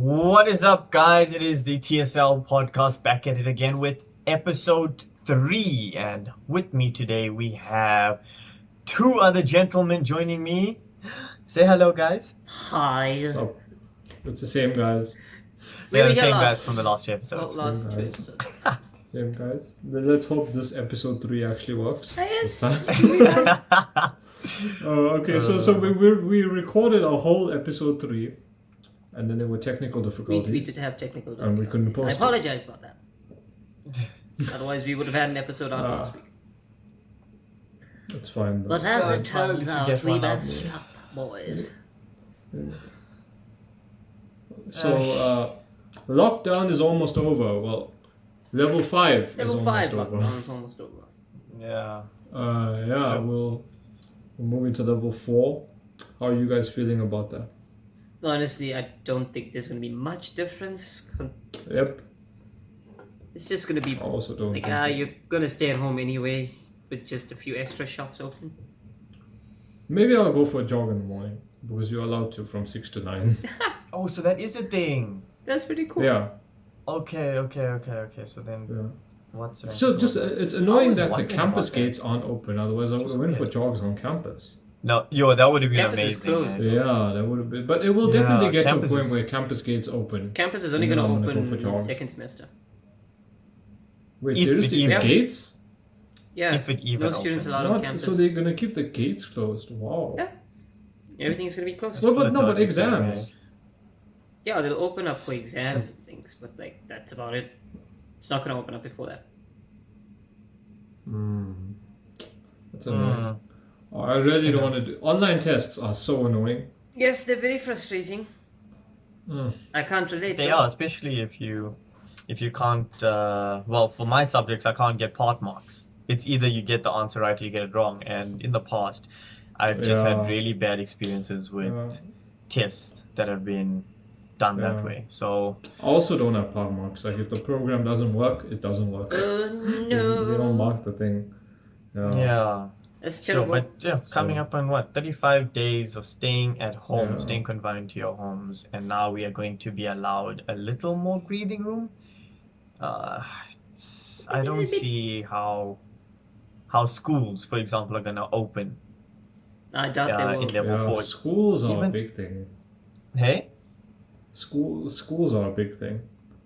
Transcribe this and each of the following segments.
What is up, guys? It is the TSL podcast back at it again with episode 3. And with me today, we have two other gentlemen joining me. Say hello, guys. Hi. So it's the same guys. They're the same guys from the last two Oh, episodes. last two guys. episodes. Same guys. Let's hope this episode 3 actually works. Yes. this time. Okay, so we recorded a whole episode 3, and then there were technical difficulties. We did have technical difficulties. And we couldn't post I it. apologize about that. Otherwise, we would have had an episode out last week. That's fine. Though. But as it it's fine, at turns least we out, get we one out. messed up, boys. So lockdown is almost over. Well, level 5 Level is 5 almost over. lockdown is almost over. Yeah. Yeah, we're moving to level 4. How are you guys feeling about that? Honestly, I don't think there's going to be much difference. Yep. It's just going to be I also don't like, think you're going to stay at home anyway, with just a few extra shops open. Maybe I'll go for a jog in the morning because you're allowed to from 6 to 9. Oh, so that is a thing. That's pretty cool. Yeah. Okay. So then, Yeah. what's It's just it's annoying was that the wondering campus about that. gates aren't open. Otherwise, I would have went for weird. jogs on campus. No, that would have been Campus is amazing. closed. man. Yeah, that would have been. But it will Yeah, definitely get to a campus point is- where campus gates open. Campus is only And going then to I'm gonna open go for jogs. second semester. Wait, If it seriously? even- Gates? Yeah, If it even no students opens. allowed on Not, campus. so they're gonna keep the gates closed. Wow. Yeah. Everything's going to be closed. No, That's but what the exams. Yeah, they'll open up for exams and things, but like that's about it. It's not gonna open up before that. That's annoying. Oh, I really don't want to do. Online tests are so annoying. Yes, they're very frustrating. I can't relate. They though. are, especially if you can't. Well, for my subjects, I can't get part marks. It's either you get the answer right or you get it wrong. And in the past, I've just Yeah. had really bad experiences with Yeah. tests that have been done Yeah. that way. So I also don't have power marks. Like if the program doesn't work, it doesn't work. They don't No. mark the thing. yeah. That's So, terrible. but yeah, coming So- up on what 35 days of staying at home, Yeah. staying confined to your homes, and now we are going to be allowed a little more breathing room. I don't see how schools, for example, are gonna open I doubt they in will. level Yeah, 4. schools are a Even- big thing. Hey, Schools are a big thing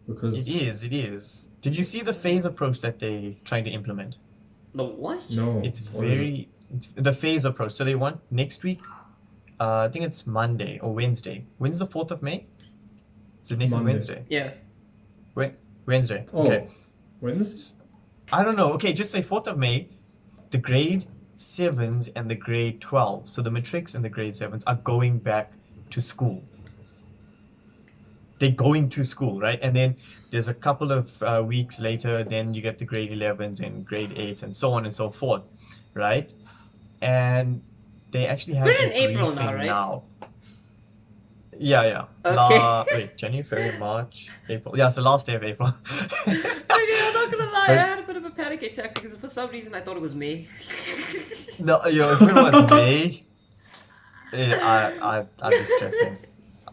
because it is. Did you see the phase approach that they trying to implement? The what? no, It's what is it? it's the phase approach. So they want next week. I think it's Monday or Wednesday. When's the 4th of May? So next week Monday. Wednesday. Yeah. Wednesday. Oh, Okay. when is I don't know. Okay, just say 4th of May. The grade 7s and the grade 12s. So the matrics and the grade 7s are going back to school. They're going to school, right? And then there's a couple of weeks later, then you get the grade 11s and grade 8s and so on and so forth, right? And they actually have We're in a April now, briefing right? now. Yeah. Okay. Wait, January, February, March, April. Yeah, so last day of April. Okay, I'm not gonna lie, I had a bit of a panic attack because for some reason I thought it was May. No, if it was May, I'd be stressing.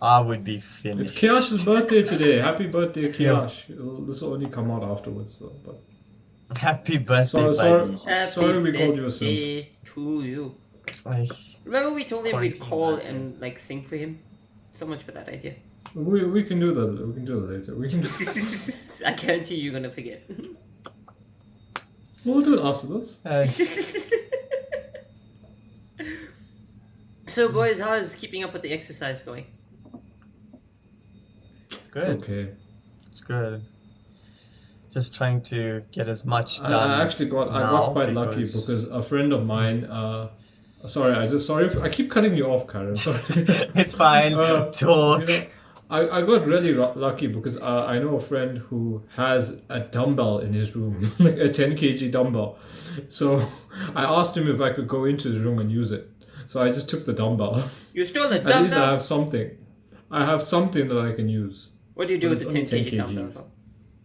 I would be it's finished. Kiash's birthday today. Happy birthday, Kiash. This will only come out afterwards, though. But Happy birthday, Sorry. buddy. Happy Sorry we called you a simp. birthday to you. Like, Remember we told him we'd Quarantine call birthday. and like sing for him? So much for that idea. we can do that. We can do that later. We can. I guarantee you're gonna forget. We'll do it after this. So boys, how is keeping up with the exercise going? it's It's good. okay. It's good. Just trying to get as much done. I actually got quite lucky because a friend of mine. I keep cutting you off, Karen. Sorry. It's fine. Talk. You know, I got really lucky because I know a friend who has a dumbbell in his room, like a 10 kg dumbbell. So I asked him if I could go into his room and use it. So I just took the dumbbell. You stole the At least I dumbbell? have something. I have something that I can use. What do you do But with the it's 10 only kg 10 dumbbell? kgs. though?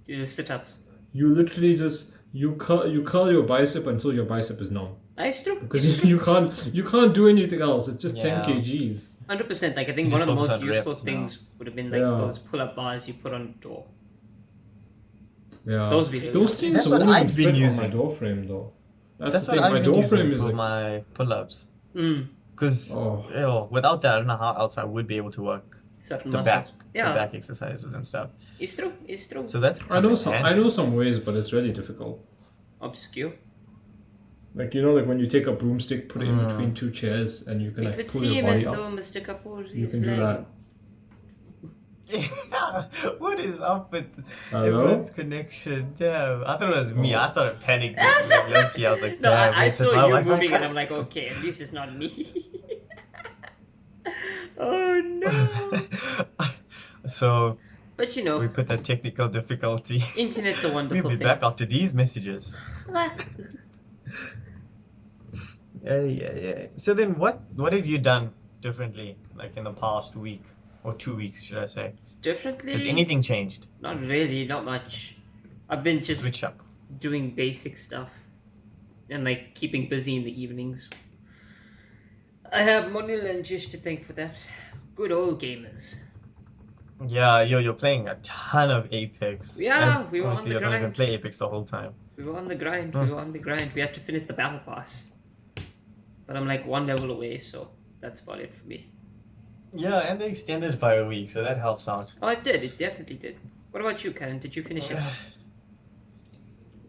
You do sit-ups. You literally just you curl your bicep until your bicep is numb Nice true. because you can't do anything else. It's just Yeah. 10 kgs. 100%. Like I think You one just of the focus most on useful reps now. things would have been like Yeah. those pull-up bars you put on the door. Yeah. Those be really Those helpful. things That's what won't even I've been fit on my using. door frame though. That's That's the what thing. I've My been door using frame is for like, my pull-ups. Mm. Because oh, without that, I don't know how else I would be able to work Certain the muscles. back, Yeah, the back exercises and stuff. it's true. It's true. So that's I know some ways, but it's really difficult. Obscure. Like like when you take a broomstick, put it in between two chairs, and you can It like would pull your seem body as up. though Mr. Kapoor You is can do that. Yeah, what is up with Hello? everyone's connection? Damn, I thought it was me. I started panicking. Like, low-key, I was like, No, damn, I wait, did my saw you Wi-Fi moving, and I'm cut? like, okay, at least it's not me. Oh no! So But you we know, put that technical difficulty. internet's a We'll wonderful be thing. back after these messages. Yeah. So then, what have you done differently, like in the past week or 2 weeks, should I say? Has Differently? anything changed? Not really, not much. I've been just Switch up. doing basic stuff and like keeping busy in the evenings. I have money just to thank for that. Good old gamers. Yeah, you're playing a ton of Apex. Yeah, And we were on obviously the I don't even grind. play Apex the whole time. We were on the grind. We were on the grind. We had to finish the battle pass. But I'm like one level away, so that's about it for me. Yeah, and they extended it by a week, so that helps out. Oh, it did. It definitely did. What about you, Karen? Did you finish it?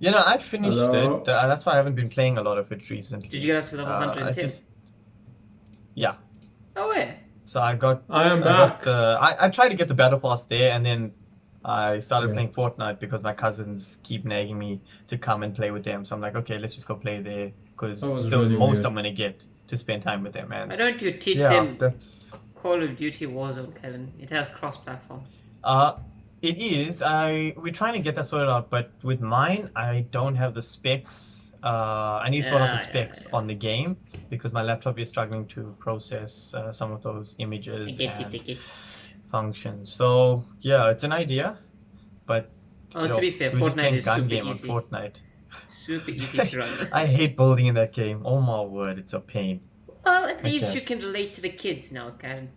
I finished Hello? it. That's why I haven't been playing a lot of it recently. Did you get up to level 110? Yeah. Oh, where? So I got. I am got back. I tried to get the battle pass there, and then I started Yeah. playing Fortnite because my cousins keep nagging me to come and play with them. So I'm like, okay, let's just go play there because That was still really most weird. I'm gonna get to spend time with them. Why And don't you teach yeah, them that's. Call of Duty Warzone, Kellen? It has cross-platform. It is. We're trying to get that sorted out, but with mine, I don't have the specs. I need to sort out the specs on the game because my laptop is struggling to process some of those images and functions. So yeah, it's an idea, but Oh, to be fair, we're just Fortnite playing is gun super game easy. on Fortnite. Super easy to run. I hate building in that game. Oh my word, it's a pain. Well, at least Okay. you can relate to the kids now, Karen.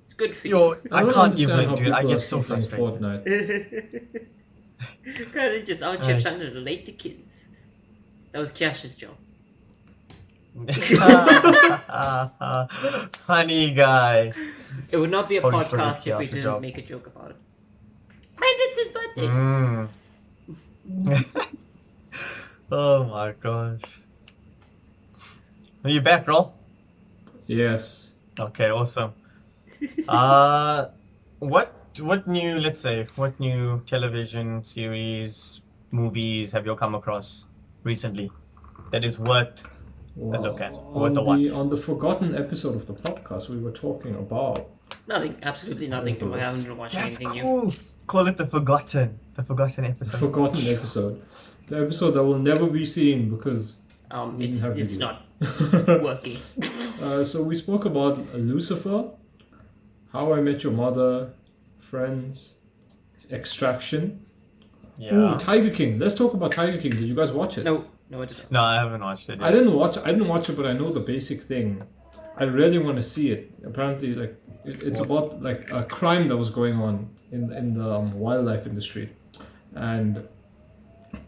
It's good for you. Yo, I don't can't understand even, how dude. I people get are so still playing frustrated. Fortnite. Karen just out here Aye. trying to relate to kids. That was Kiash's job. Funny guy. It would not be a Probably still podcast gets if we Kiash's didn't job. make a joke about it. And it's his birthday. Oh my gosh. Are you back, Roll? Yes. Okay, awesome. What new television series, movies have you come across recently that is worth a look at, worth a watch? On the forgotten episode of the podcast, we were talking about. Nothing, absolutely nothing. That was the I haven't watched That's anything new. cool. Call it the forgotten episode. Forgotten episode. The episode that will never be seen because we It's didn't have it's video. not working. So we spoke about Lucifer, How I Met Your Mother, Friends, Extraction. Yeah. Ooh, Tiger King. Let's talk about Tiger King. Did you guys watch it? No, I didn't. No, I haven't watched it yet. I didn't watch it, but I know the basic thing. I really want to see it. Apparently, like it's about like a crime that was going on in the wildlife industry, and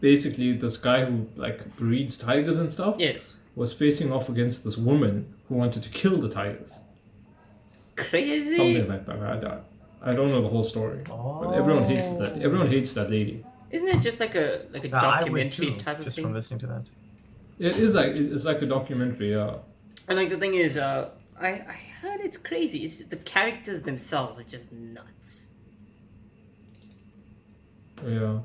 basically this guy who like breeds tigers and stuff Yes. was facing off against this woman who wanted to kill the tigers. Crazy. Something like that. I don't know the whole story, but everyone hates that. Everyone hates that lady. Isn't it just like a Nah, I would documentary too, type of just thing? from listening to that. It's like a documentary. Yeah. And like the thing is, I heard it's crazy. It's the characters themselves are just nuts. Yeah.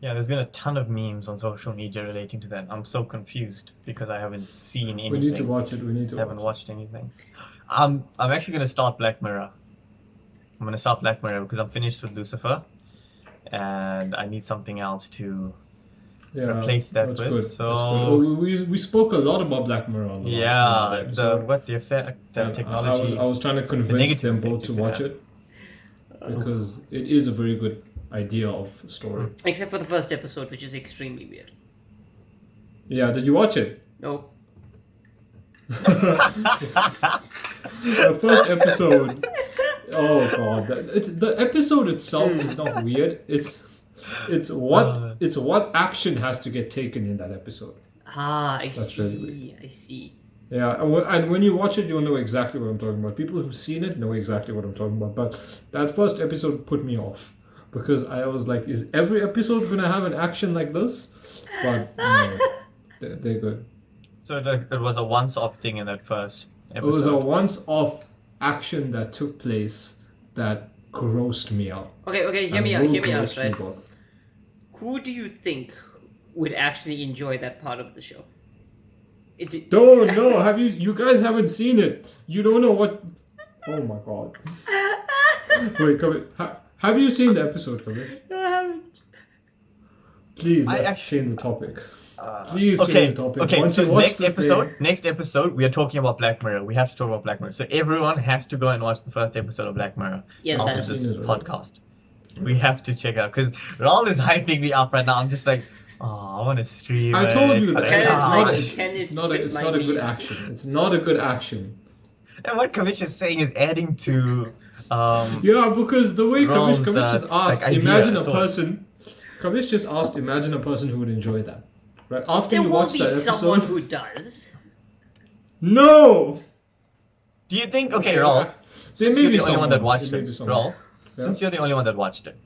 Yeah, there's been a ton of memes on social media relating to that. I'm so confused because I haven't seen anything. We need to watch it. I haven't watched anything. I'm actually gonna start Black Mirror. I'm gonna start Black Mirror because I'm finished with Lucifer, and I need something else to replace that that's with. good. So That's good. We spoke a lot about Black Mirror on the the effect, the And technology. I was trying to convince negative them both effect to it could watch have. it because it is a very good idea of story. Except for the first episode, which is extremely weird. Yeah, did you watch it? No. The first episode. Oh god, the episode itself is not weird. It's what action has to get taken in that episode. I That's see. really weird. I see. Yeah, and when you watch it, you'll know exactly what I'm talking about. People who've seen it know exactly what I'm talking about. But that first episode put me off because I was like, is every episode gonna have an action like this? But no, they're good. So it was a once-off thing in that first It was a episode. once-off action that took place that grossed me out. Okay, hear And me out, will right? gross people out. Who do you think would actually enjoy that part of the show? Don't know. Have you guys haven't seen it? You don't know what. Oh my god. Wait, come in. Have you seen the episode, Kabir? No, I haven't. Please, I let's actually- change the topic. Please Okay, change the topic. okay. Once So you watch next this episode, we are talking about Black Mirror. We have to talk about Black Mirror. So everyone has to go and watch the first episode of Black Mirror Yes, after that's this I've seen it already. podcast. We have to check out because Raul is hyping me up right now. I'm just like, oh, I want to stream. I told you but that. I Can It's it, can't. not, like, it's, can it's it not, fit it's my not a good needs? action. It's not a good action. And what Kavish is saying is adding to. Yeah, because the way Ron's, Kavish just asked, like, idea, imagine a thought. person. Kavish just asked, imagine a person who would enjoy that. Right after There you will watch be that someone episode. who does. No. Do you think? Okay, Okay, Raul. there Since may you're be the only one that someone. watched There it, may be someone. Raul. Yeah. Since you're the only one that watched it,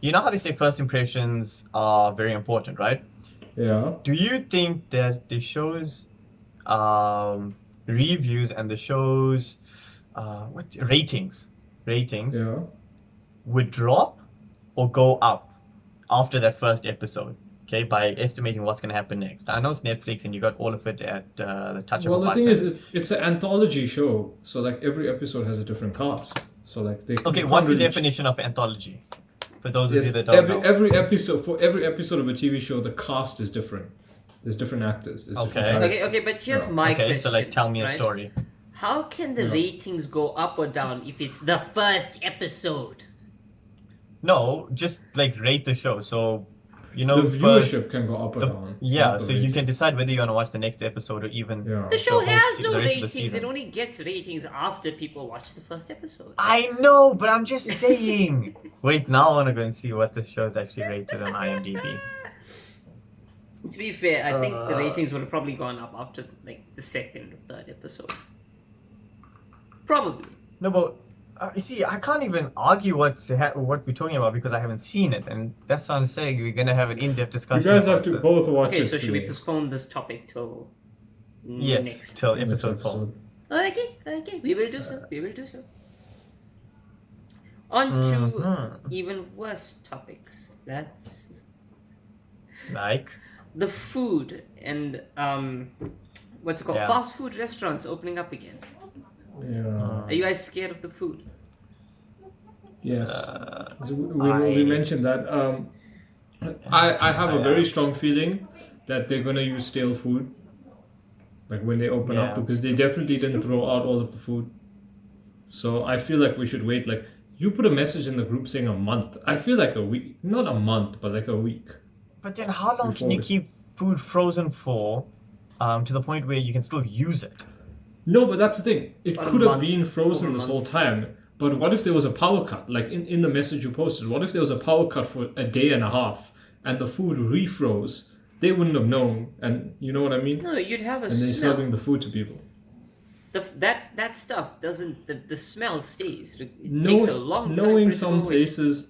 you know how they say first impressions are very important, right? Yeah. Do you think that the show's reviews and the show's ratings Yeah. would drop or go up after that first episode? Okay, by estimating what's going to happen next. I know it's Netflix and you got all of it at the touch Well, of a the button. thing is, it's an anthology show, so like every episode has a different cast. So like they. Okay, you what's the can't really- definition of anthology? For those of Yes, you that don't know. every episode for every episode of a TV show, the cast is different. There's different actors. There's different Okay. characters. Okay, but here's Yeah. my Okay, question. so like tell me a right? story. How can the Yeah. ratings go up or down if it's the first episode? No, just like rate the show. So, you know, The first, viewership can go up or down. yeah, not the so you rating. can decide whether you want to watch the next episode or even. Yeah. The show whole has se- no the rest of the ratings. season. It only gets ratings after people watch the first episode. I know, but I'm just saying. Wait, now I want to go and see what the show's actually rated on IMDb. To be fair, I think the ratings would have probably gone up after like the second or third episode. Probably. No, but you see, I can't even argue what we're talking about because I haven't seen it, and that's what I'm saying. We're gonna have an in-depth You discussion. guys have about to this. both watch Okay, it. so should we today. postpone this topic till Yes, next? till Next episode 4. Okay, we will do so. We will do so. On to Mhm. even worse topics. That's Like, the food and what's it called? Yeah. Fast food restaurants opening up again. Yeah. Are you guys scared of the food? Yes. Uh, So we mentioned that. I have a very strong feeling that they're gonna use stale food, like when they open up, Yeah. because they definitely didn't throw out all of the food. So I feel like we should wait. Like you put a message in the group saying a month. I feel like a week, not a month, but like a week. but then how long can you Before- keep food frozen for, to the point where you can still use it? No, but that's the thing. It About a could have month, been frozen over a this month. whole time. But what if there was a power cut? Like in the message you posted, what if there was a power cut for a day and a half and the food refroze? They wouldn't have known, and you know what I mean? No, you'd have a And they're smell. serving the food to people. That stuff doesn't. The smell stays. It No, takes a long time. knowing for it to some go away. places,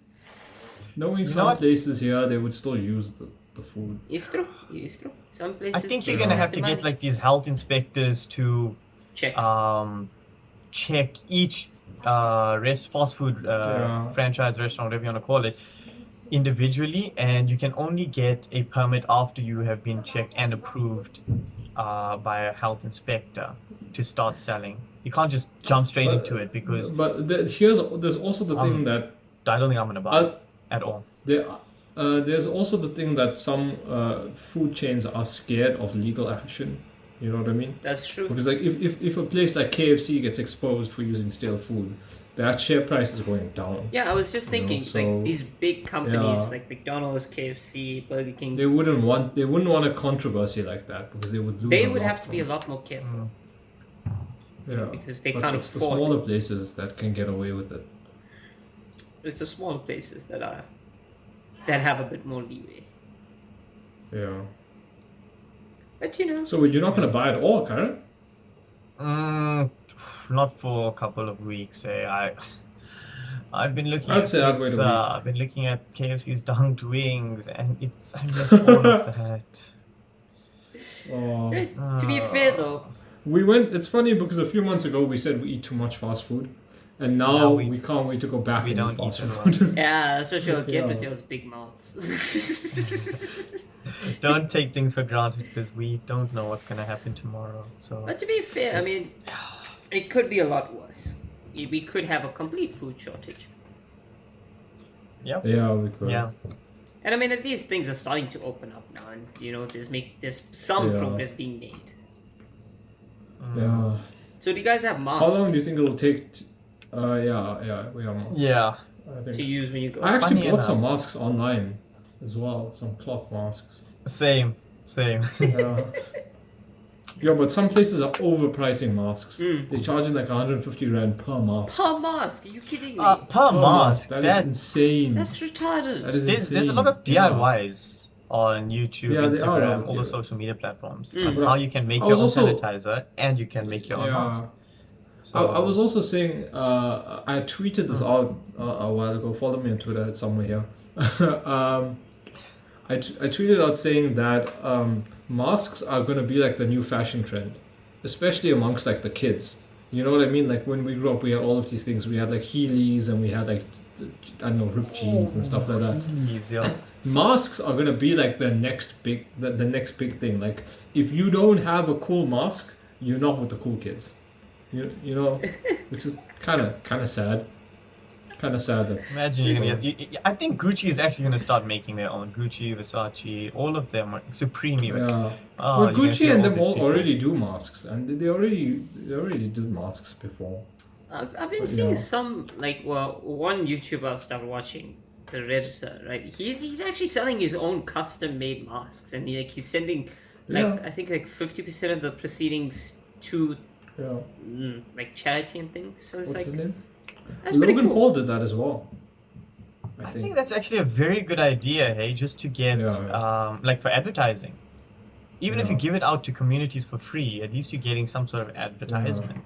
knowing You know some what? places here, they would still use the food. It's true. It's true. Some I places. think they you're gonna don't have to the get money. like these health inspectors to check. check each fast food Yeah. franchise restaurant, whatever you want to call it, individually, and you can only get a permit after you have been checked and approved by a health inspector to start selling. You can't just jump straight But- into it because But there's also the thing that I don't think I'm gonna buy it at all. there's also the thing that some food chains are scared of legal action. You know what I mean? That's true. Because like if a place like KFC gets exposed for using stale food, that share price is going down. Yeah, I was just You know, thinking so- like these big companies Yeah. like McDonald's, KFC, Burger King. They wouldn't want a controversy like that because they would lose. They a would lot have to be a from lot more careful. Yeah. because they But can't it's the afford. smaller places that can get away with it. It's the smaller places that have a bit more leeway. Yeah. But you know, So you're not going to buy it all, Karen? Not for a couple of weeks. I've been looking I'd at say I'd wait a pizza. week. I've been looking at KFC's dunked wings, and I miss all of that. Oh. to be fair though, We went. It's funny because a few months ago we said we eat too much fast food, and now Now we can't wait to go back we and don't eat fast eat at food. yeah, that's what you'll get with Yeah. those big mouths. Don't take things for granted because we don't know what's gonna happen tomorrow. So But to be fair, I mean, it could be a lot worse. We could have a complete food shortage. yep. Yeah, we could. Yeah. And I mean, at least things are starting to open up now, and you know, there's some Yeah. progress being made. Yeah. So do you guys have masks How long do you think it'll take? Yeah, we have masks. Yeah. I to think. use when you go? I actually Funny bought some enough. masks online as well, some cloth masks. Same. Yeah. Yeah, but some places are overpricing masks. Mm. They're charging like 150 rand per mask. Per mask? Are you kidding me? Per mask. That is insane. That's retarded. That is There's a lot of insane. DIYs on YouTube, Yeah, they are, Instagram, all yeah. the social media platforms Mm. on how you can make I your own was also- sanitizer and you can make your own mask. I was also saying, I tweeted this out a while ago. Follow me on Twitter, it's somewhere here. I tweeted out saying that masks are going to be like the new fashion trend, especially amongst like the kids. You know what I mean? Like when we grew up, we had all of these things. We had like Heelys and we had like, I don't know, ripped jeans and stuff like that. Please, yeah. Masks are going to be like the next big thing. Like if you don't have a cool mask, you're not with the cool kids. You know, which is kind of sad. Kind of sad that. Imagine you're gonna get. I think Gucci is actually gonna start making their own. Gucci, Versace, all of them, Supreme even. Yeah. Oh, But you're gonna see Gucci and them these all people. already do masks, and they already did masks before. I've been But, seeing yeah. some one YouTuber I've started watching, the Redditor, right? He's actually selling his own custom made masks, and he's sending Yeah. I think 50% of the proceedings to Yeah. like charity and things. So it's What's his name? that's pretty Logan cool. Paul did that as well. I think that's actually a very good idea, hey, just to get Yeah. like for advertising. Even if you Yeah. give it out to communities for free, at least you're getting some sort of advertisement.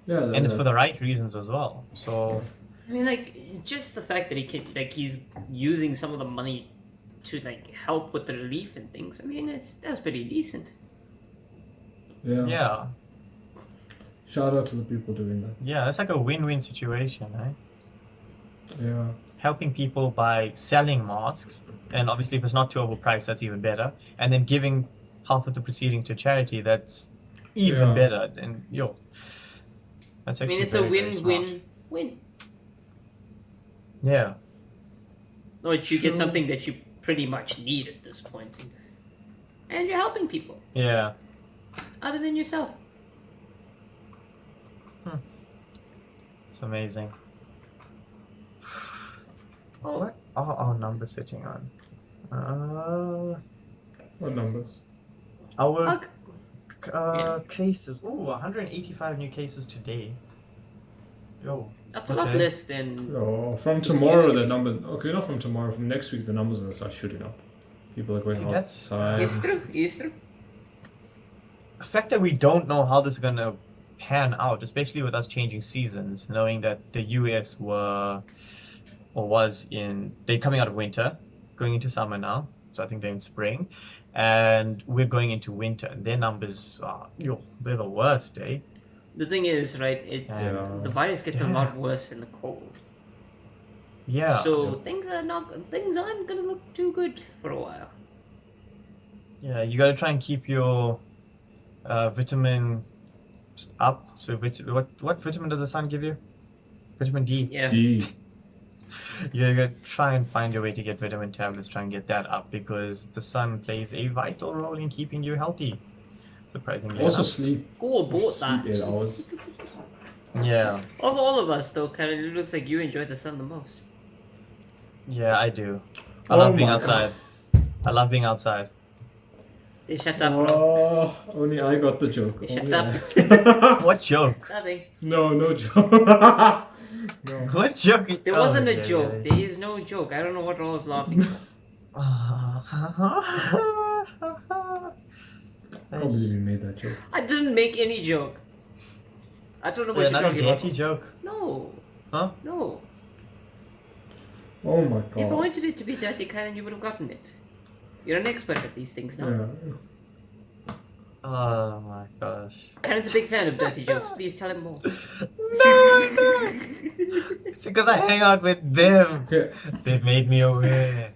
Yeah. And it's for the right reasons as well. So I mean, just the fact that he's using some of the money to help with the relief and things. I mean, that's pretty decent. yeah. Shout out to the people doing that. Yeah, it's like a win-win situation, right? Yeah. Helping people by selling masks, and obviously if it's not too overpriced, that's even better. And then giving half of the proceedings to charity, that's even Yeah. better. And that's I actually mean, it's a very, very smart. win-win-win. Yeah. No, you get True. something that you pretty much need at this point, and you're helping people Yeah. other than yourself. It's amazing. Oh, What are our numbers sitting on? What numbers? Our ugh. Yeah. cases. Ooh, 185 new cases today. Yo. That's a lot Okay. less than. Oh, from tomorrow the numbers. Okay, not from tomorrow. From next week the numbers are gonna start shooting up. People are going See, that's- outside. It's true. It's true. The fact that we don't know how this is gonna pan out, especially with us changing seasons, knowing that the US they're coming out of winter, going into summer now. So I think they're in spring, and we're going into winter, and their numbers are they're the worst, eh? The thing is, right? It's Yeah. the virus gets a Yeah. lot worse in the cold. Yeah. So things aren't gonna look too good for a while. Yeah, you gotta try and keep your vitamin up. So what vitamin does the sun give you? Vitamin D. Yeah. D. You gotta try and find your way to get vitamin tablets. Try and get that up because the sun plays a vital role in keeping you healthy. Surprisingly Also enough. sleep. Go aboard Sleep that. 8 hours. Yeah, Of all of us, though, Karen, it looks like you enjoy the sun the most. yeah, I do. I Oh love being my outside. I love being outside. Hey, shut up, bro. Oh, only I got the joke. Hey, shut Only up. What joke? Nothing. No joke. No. What joke? There wasn't a yeah, joke. yeah, There is no joke. I don't know what Ron was laughing at. Can't believe you made that joke. I didn't make any joke. I don't know what you're Another talking about. dirty joke. No. Huh? No. Oh my If I god. wanted it to be dirty, Kyron, you would have gotten it. You're an expert at these things now. Yeah. Oh my gosh. Kyron's a big fan of dirty jokes. Please tell him more. No! It's because I hang out with them. Okay. They made me aware.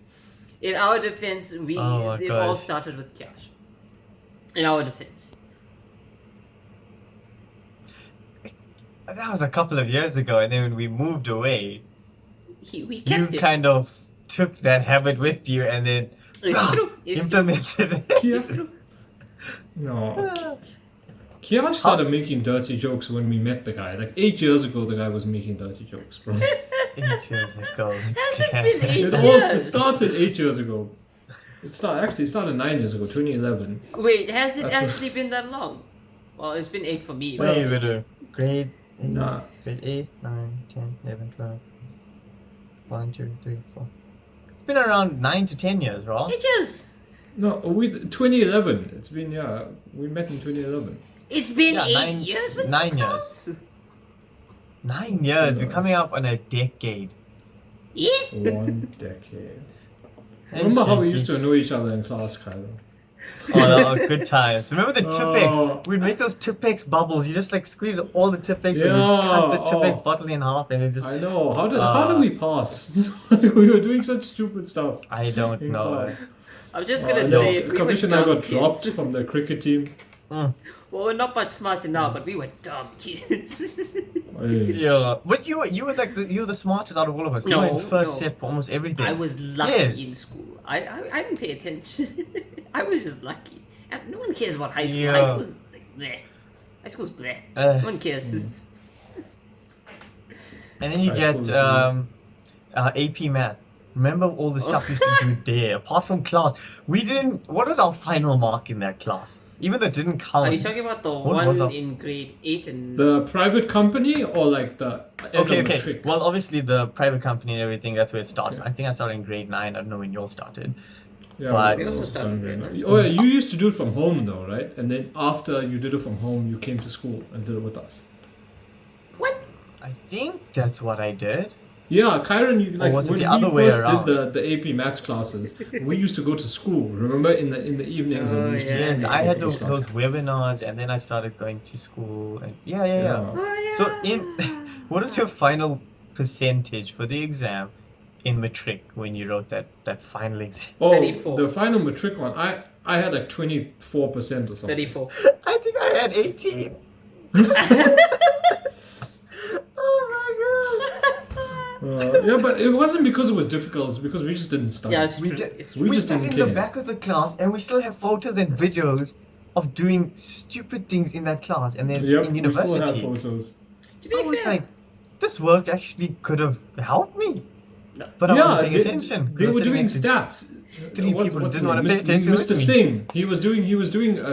In our defense, Oh my it all gosh. started with cash. In our defense. That was a couple of years ago, and then when we moved away, We you kept it. kind of took that habit with you and then It's true. It's true. implemented it. It's true. No. Kian started making dirty jokes when we met the guy. Like 8 years ago, the guy was making dirty jokes, bro. 8 years ago. Has it been 8 It years? started 8 years ago. It started 9 years ago, 2011. Wait, has it That's actually been that long? Well, it's been 8 for me. Wait, wait, wait. Grade 8, Nah. grade 8, 9, 10, 11, 12. 1, 2, 3, 4. It's been around 9 to 10 years, right? Ages. No, 2011. It's been, we met in 2011. It's been Yeah, 8 years with 9 the years. class? 9 years. We're Yeah. coming up on a decade. Yeah. 1 decade. Remember how we used to annoy each other in class, Kylo? Oh, no, good times. Remember the Tipex? Oh. We'd make those Tipex bubbles. You just like squeeze all the Tipex and Yeah, you cut the Tipex oh. bottle in half and then just... I know. How did we pass? We were doing such stupid stuff. I don't in know. class. I'm just gonna No, say, we were Commissioner I dumb got kids. dropped from the cricket team. Mm. Well, we're not much smarter now, but we were dumb kids. Hey. Yeah, but you were like you were the smartest out of all of us. You were in No, first no. set for almost everything. I was lucky Yes. in school. I didn't pay attention. I was just lucky. And no one cares about high school. Yeah. High school's like bleh. High school's bleh. Uh, No one cares. And then you High get school AP math. Remember all the stuff we used to do there. Apart from class, we didn't. What was our final mark in that class? Even though it didn't count. Are you talking about the What was one our- in grade 8 and... The private company or like the Okay. econometric? Well, obviously the private company and everything. That's where it started. I think I started in grade 9. I don't know when you all started. Yeah, But- we We also started started grade Oh yeah, you used to do it from home though, right? And then after you did it from home, you came to school and did it with us. What? I think that's what I did. Yeah, Kyron, you like was it when the we other way first around? did the AP Maths classes, we used to go to school. Remember in the evenings and Oh, we used to yeah. Yes, go I for had those those classes. webinars, and then I started going to school. And yeah. Yeah. Oh, yeah. So what is your final percentage for the exam in matric when you wrote that final exam? Oh, 34. the final matric one, I had like 24% or something. 34. I think I had 18. Yeah, but it wasn't because it was difficult. It's because we just didn't study. Yeah, it's We true. did. It's We true. We just sat didn't in the care. back of the class, and we still have photos and videos of doing stupid things in that class. And then Yep, in we still have university, photos. To be I was fair, like, this work actually could have helped me. No. But I Yeah, wasn't paying attention. 'cause I they was were sitting doing next to stats. three people What's didn't his wanna name? pay attention Mr. with me. Singh. He was doing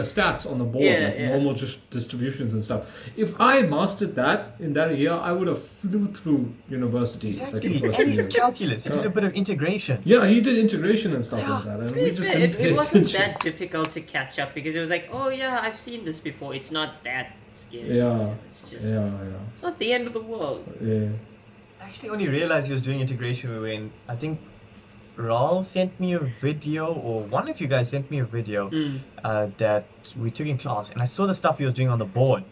stats on the board, Yeah, like yeah. normal just distributions and stuff. If I mastered that in that year, I would have flew through university like Exactly. the first And he year. did calculus. He did Yeah. a bit of integration. Yeah, he did integration and stuff Yeah. like that, and To we be just fair, didn't pay it wasn't attention. that difficult to catch up because it was like, oh yeah, I've seen this before. It's not that scary. Yeah, It's just, yeah, it's not the end of the world. yeah. I actually only realized he was doing integration when I think Raul sent me a video, or one of you guys sent me a video Mm. that we took in class, and I saw the stuff he was doing on the board.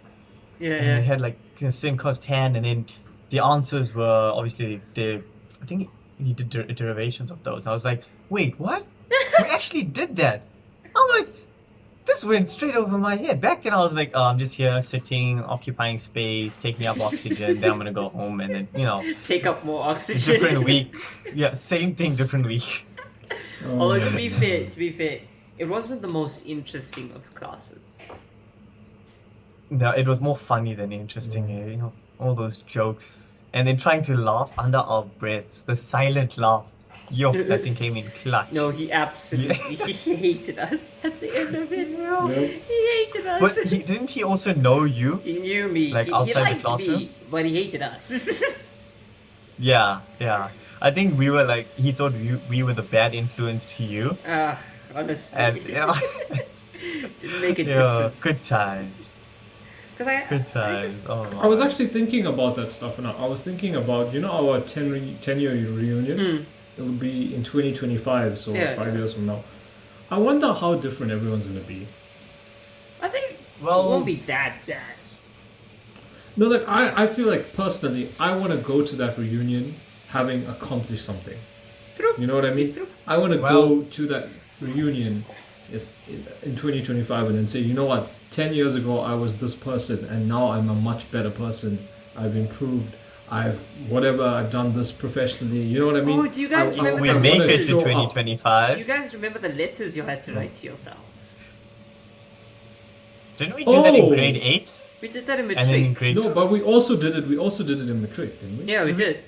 Yeah, And it had like sin, cos, tan, and then the answers were obviously I think he did derivations of those. I was like, wait, what? We actually did that. I'm like, this went straight over my head. Back then I was like, oh, I'm just here sitting, occupying space, taking up oxygen, then I'm gonna go home, and then, you know, Take up more oxygen. different week. Yeah, same thing, different week. Although to be fair, it wasn't the most interesting of classes. No, it was more funny than interesting, you know, all those jokes. And then trying to laugh under our breaths, the silent laugh. Yo, that thing came in clutch. No, he absolutely hated us at the end of it. Yep. He hated us. But didn't he also know you? He knew me. Like, he outside the liked classroom? me, but he hated us. Yeah. I think we were like, he thought we were the bad influence to you. Honestly. And yeah, Didn't make a yeah, difference. good times. Because Good times. Oh my. I was actually thinking about that stuff, and I was thinking about, our 10-year reunion. It will be in 2025, so Yeah. 5 years from now. I wonder how different everyone's gonna be. I think Well- it won't be that bad. No, like I feel like personally, I want to go to that reunion having accomplished something. True. You know what I mean? It's true. I want to Well- go to that reunion in 2025 and then say, you know what, 10 years ago I was this person and now I'm a much better person. I've improved. I've done this professionally. You know what I mean? Oh, do you guys remember We I make wanna it to show up. Do you 2025. guys remember the letters you had to write to yourselves? Didn't we do that in Oh. grade 8? We did that in And then in matric. grade No, but we also did it. We also did it in matric, didn't we? Yeah, we did.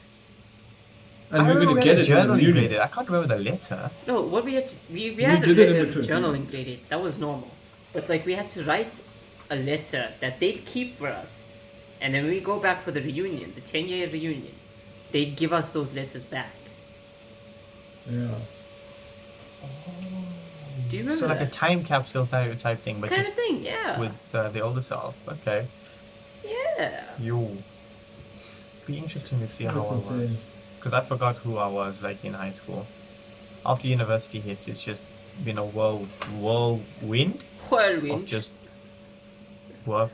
And I we're remember gonna we get had a it in the journal reunion. graded. I can't remember the letter. No, what we had to, we had did it in a matric, journal yeah. graded. That was normal. But like we had to write a letter that they'd keep for us. And then we go back for the reunion, the 10-year reunion. They'd give us those letters back. Yeah. Do you remember So like a that? time capsule type thing, but Kind just of thing, yeah. with the older self. Okay. Yeah. You. Be interesting to see how That's I insane. was. Because I forgot who I was like in high school. After university hit, it's just been a whirlwind of Whirlwind. just work.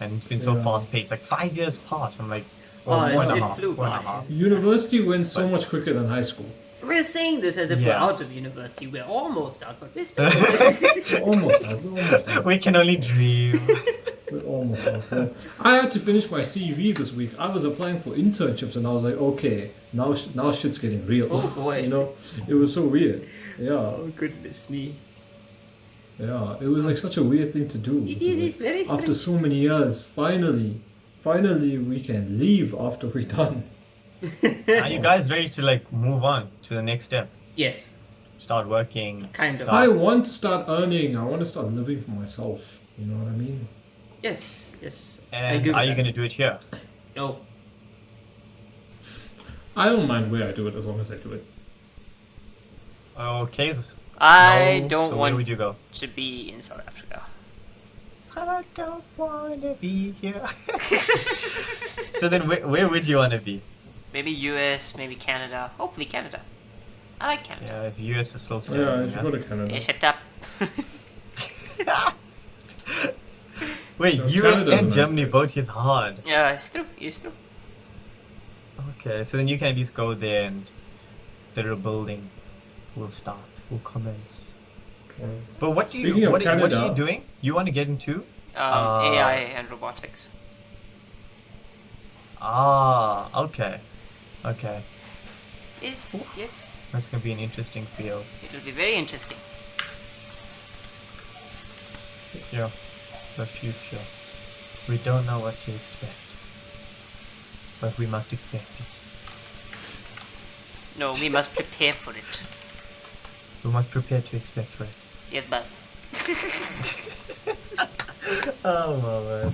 And it's been so Yeah. fast paced. Like 5 years passed. I'm like, Oh, well, it's- one and it a half. flew One and a by. half. University went so much quicker than high school. We're saying this as if we're Yeah. out of university. We're almost out, but we're still. We're almost out. We're almost out. We can only dream. We're almost out. Yeah. I had to finish my CV this week. I was applying for internships, and I was like, okay, now shit's getting real. Oh, boy. You know, it was so weird. Yeah, Oh goodness me! yeah. It was like such a weird thing to do. It is. It's very After strange. so many years, finally, we can leave after we're done. Are you guys ready to like move on to the next step? Yes, Start working. kind of. I want to start earning. I want to start living for myself. You know what I mean? Yes, yes. I And agree with are you that. gonna do it here? No. I don't mind where I do it as long as I do it. Okay. So I no, don't so want Where would you go? to be in South Africa. I don't wanna be here. So then, where would you wanna be? Maybe US, maybe Canada. Hopefully Canada. I like Canada. Yeah, if US is still Yeah, staying. I should go to Canada. Yeah, shut up. Wait, No, US Canada's a and nice Germany place. both hit hard. Yeah, it's true. It's true. Okay, so then you can at least go there and the rebuilding will start, will commence. But what do Speaking you of what are you Canada- doing? You want to get into? AI and robotics. Okay. Okay. Yes, yes. That's gonna be an interesting field. It will be very interesting. Yeah. The future. We don't know what to expect. But we must expect it. No, we must prepare for it. We must prepare to expect for it. Yes, boss. Oh my word.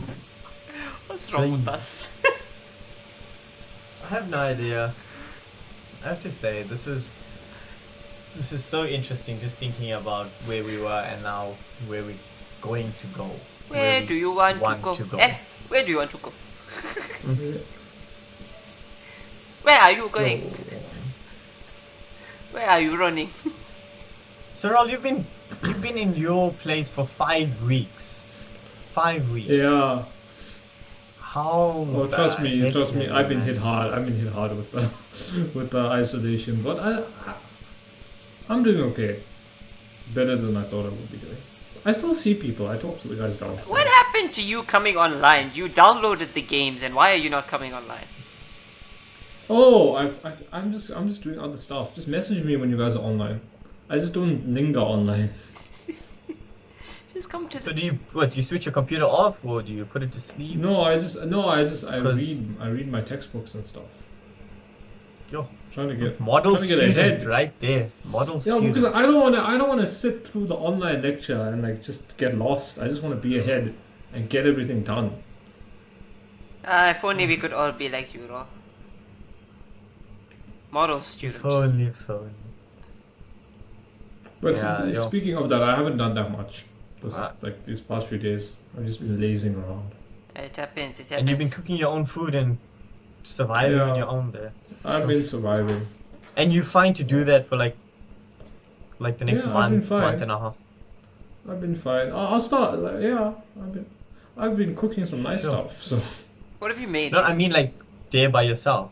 What's wrong with Please. us? I have no idea. I have to say, this is so interesting just thinking about where we were and now where we're going to go. Where we do you want, want to go? to go. Where do you want to go? Where are you going? Where are you running? Cyril, you've been in your place for 5 weeks. 5 weeks. Yeah. How? Oh, trust me, the trust heck me. have I've you been hit managed? hard. I've been hit hard with the with the isolation, but I'm doing okay. Better than I thought I would be doing. I still see people. I talk to the guys downstairs. What happened to you coming online? You downloaded the games, and why are you not coming online? Oh, I'm just doing other stuff. Just message me when you guys are online. I just don't linger online. Just come to So the. do you switch your computer off or do you put it to sleep? I 'Cause- read my textbooks and stuff. Yo, Trying to get Model trying to get student ahead. right there. Model Yeah, student. because I don't wanna sit through the online lecture and like just get lost. I just want to be ahead and get everything done. If only we could all be like you, bro. Model student. If only. But Yeah, yo. speaking of that, I haven't done that much. Ah. Like these past few days, I've just been lazing around. It happens. And you've been cooking your own food and surviving on Yeah. your own there. I've been surviving. And you find to do that for like the next Yeah, I've been fine. month and a half. I've been fine. I'll start. Like, yeah, I've been cooking some nice Sure. stuff. So What have you made? No, I mean like there by yourself.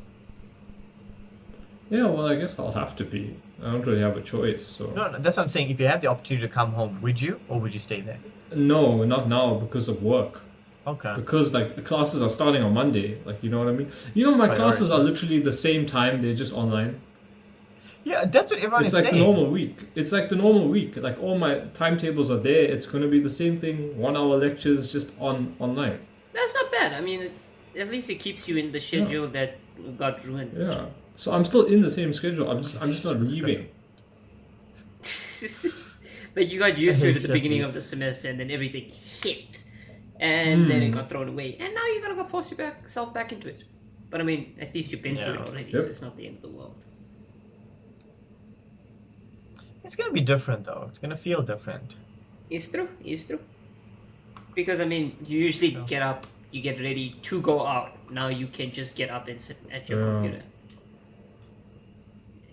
yeah, well, I guess I'll have to be. I don't really have a choice. So No, that's what I'm saying. If you had the opportunity to come home, would you or would you stay there? no, not now because of work. Okay. Because like the classes are starting on Monday. Like you know what I mean. You know my classes are Priorities. literally the same time. They're just online. Yeah, that's what everyone It's is like the saying. normal week. It's like the normal week. Like all my timetables are there. It's gonna be the same thing. 1 hour lectures just online. That's not bad. I mean, at least it keeps you in the schedule that got ruined. Yeah. So I'm still in the same schedule. I'm just not leaving. Like you got used to it at the Shit, beginning yes. of the semester, and then everything hit, and then it got thrown away, and now you gotta go force yourself back into it. But I mean, at least you've been through it Yeah. already, Yep. so it's not the end of the world. It's gonna be different though. It's gonna feel different. It's true. It's true. Because I mean, you usually Yeah. get up, you get ready to go out. Now you can just get up and sit at your Yeah. computer.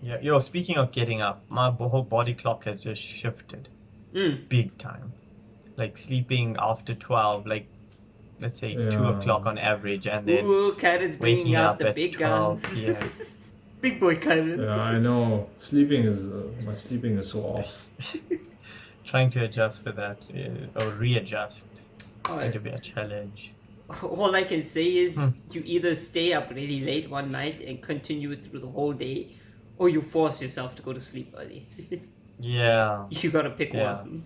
Yeah. Yo, speaking of getting up, my whole body clock has just shifted Mm. big time. Like sleeping after 12, like let's say 2 Yeah. o'clock on average, and then Ooh, Kyron's bringing waking out up the at big 12 guns. Big boy Kyron. Yeah, I know. Sleeping is my sleeping is so off. trying to adjust for that or readjust. Oh, Going to be a challenge. all I can say is Hmm. you either stay up really late one night and continue it through the whole day, or you force yourself to go to sleep early. Yeah. You gotta pick Yeah. one.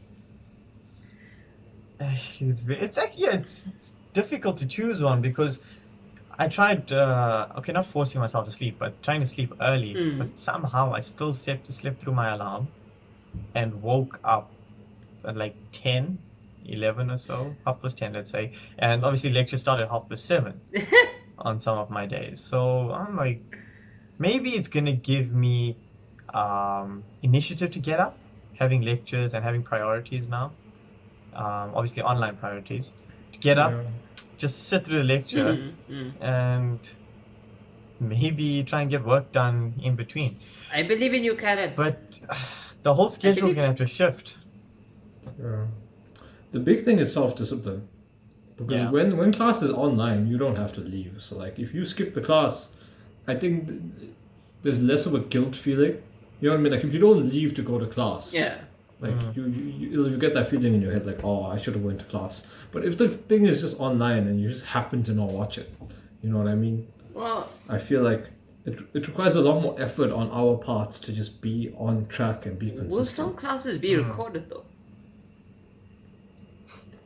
It's actually it's difficult to choose one because I tried okay, not forcing myself to sleep, but trying to sleep early. Mm. But somehow I still slept through my alarm and woke up at like 10, 11 or so, 10:30, let's say. And obviously lecture started 7:30 on some of my days. So I'm like, maybe it's gonna give me initiative to get up, having lectures and having priorities now. Obviously online priorities. To get up, Yeah. just sit through the lecture and maybe try and get work done in between. I believe in you, Karen. But the whole schedule's believe- gonna have to shift. Yeah. The big thing is self-discipline. Because Yeah. when class is online, you don't have to leave. So like if you skip the class, I think there's less of a guilt feeling. You know what I mean? Like if you don't leave to go to class, Yeah. like you get that feeling in your head like, oh, I should have went to class. But if the thing is just online and you just happen to not watch it, you know what I mean? Well, I feel like it requires a lot more effort on our parts to just be on track and be consistent. will some classes be recorded though?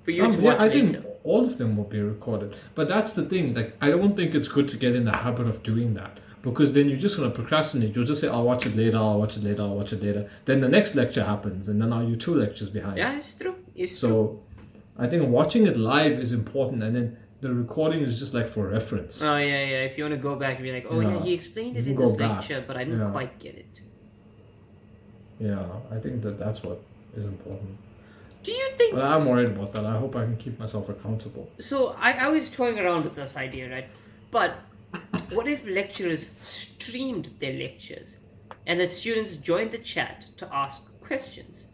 For you to Some, watch I later. think all of them will be recorded. But that's the thing. Like, I don't think it's good to get in the habit of doing that because then you're just gonna procrastinate. You'll just say, "I'll watch it later. I'll watch it later. I'll watch it later." Then the next lecture happens, and then now you're 2 lectures behind. Yeah, it's true. It's true. So, I think watching it live is important, and then the recording is just like for reference. Oh yeah. If you want to go back and be like, oh yeah, Yeah. he explained it You in can go this back. lecture, but I didn't Yeah. quite get it. Yeah, I think that's what is important. Do you think? But I'm worried about that. I hope I can keep myself accountable. So I was toying around with this idea, right? But what if lecturers streamed their lectures, and that students joined the chat to ask questions?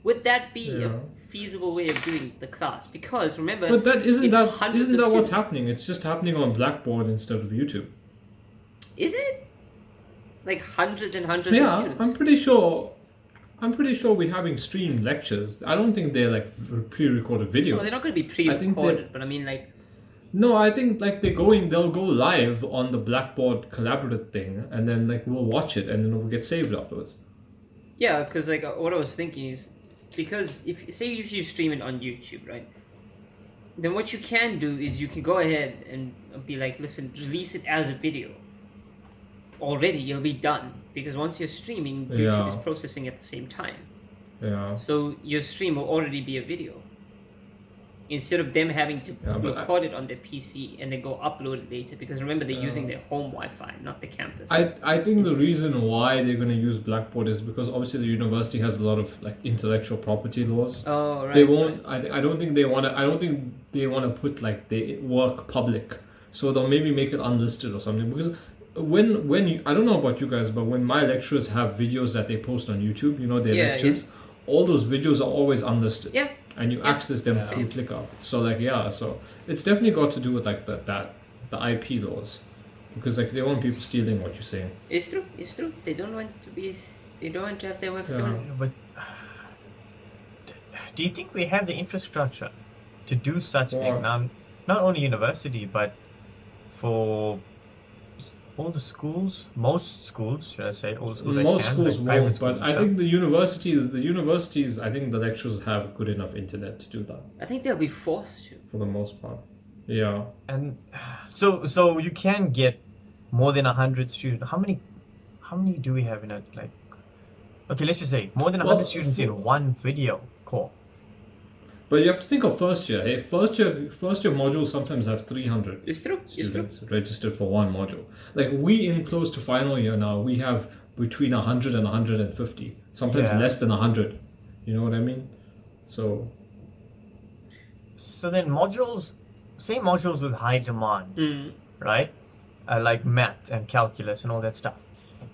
Would that be Yeah. a feasible way of doing the class? Because remember, But that isn't it's that hundreds isn't of that what's students. happening? It's just happening on Blackboard instead of YouTube. Is it? Like hundreds and hundreds of Yeah, students. I'm pretty sure we're having streamed lectures. I don't think they're like pre-recorded videos. No, they're not going to be I think pre-recorded, but I mean, like, No, I think like they'll go live on the Blackboard collaborative thing, and then like we'll watch it, and then it'll get saved afterwards. yeah, because like what I was thinking is, because if you stream it on YouTube, right? Then what you can do is you can go ahead and be like, listen, release it as a video. already you'll be done, because once you're streaming, YouTube is processing at the same time. Yeah. So your stream will already be a video. Instead of them having to record it on their PC and then go upload it later, because remember they're using their home Wi-Fi, not the campus. I think the reason why they're going to use Blackboard is because obviously the university has a lot of like intellectual property laws. Oh right. They won't. I don't think they want to. I don't think they want to put like their work public. So they'll maybe make it unlisted or something. Because when you, I don't know about you guys, but when my lecturers have videos that they post on YouTube, you know, their lectures, all those videos are always unlisted. Yeah. And you access them through ClickUp. So like so it's definitely got to do with like the IP laws, because like they don't want people stealing what you're saying. It's true. It's true. They don't want to have their work stolen. But do you think we have the infrastructure to do such thing now? Not only university, but for all the schools, most schools, should I say, all the schools. Most schools like won't, but I think the universities, I think the lecturers have good enough internet to do that. I think they'll be forced to. For the most part, yeah. And so you can get more than 100 students. How many do we have in a like? Okay, let's just say more than 100 students in one video call. But you have to think of first year. Hey, first year modules sometimes have 300 students registered for one module. Like we in close to final year now, we have between 100 and 150. Sometimes less than 100. You know what I mean? So then modules with high demand, right? Like math and calculus and all that stuff.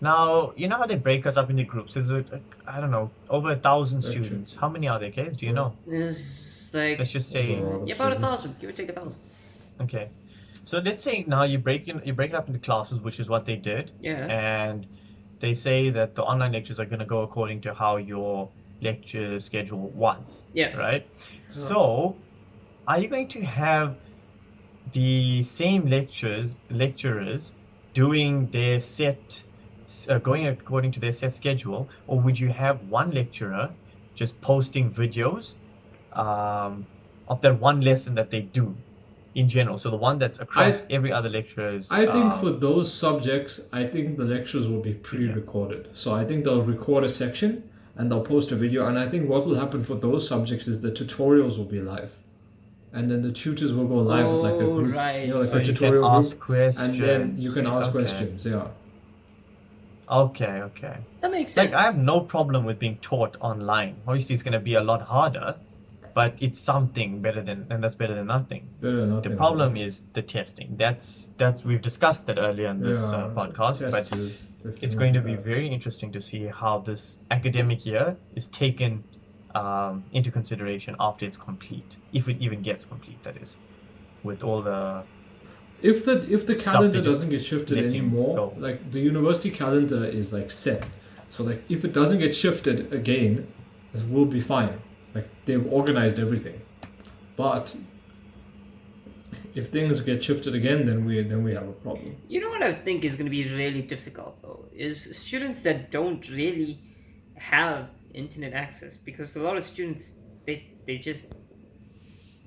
Now, you know how they break us up into groups? There's, I don't know, over 1,000 students. How many are there, Kay? Do you know? There's like... Let's just say... about 1,000. Give or take 1,000. Okay. So let's say now you break it up into classes, which is what they did. Yeah. And they say that the online lectures are going to go according to how your lecture schedule was. Yeah. Right? So, are you going to have the same lecturers doing their set... going according to their set schedule, or would you have one lecturer just posting videos of that one lesson that they do in general? So the one that's across every other lecturer's... I think for those subjects, I think the lectures will be pre-recorded. So I think they'll record a section and they'll post a video. And I think what will happen for those subjects is the tutorials will be live. And then the tutors will go live with like a group, you know, like a tutorial you can ask group. questions. And then you can ask questions, Okay. That makes sense. Like, I have no problem with being taught online. Obviously, it's going to be a lot harder, but it's something better than nothing. The problem is the testing. That's we've discussed that earlier in this podcast, but it's going to be very interesting to see how this academic year is taken into consideration after it's complete, if it even gets complete. That is, with all the... If the calendar doesn't get shifted anymore, like the university calendar is like set. So like if it doesn't get shifted again, it will be fine. Like they've organized everything. But if things get shifted again, then we have a problem. You know what I think is going to be really difficult though, is students that don't really have internet access, because a lot of students they just,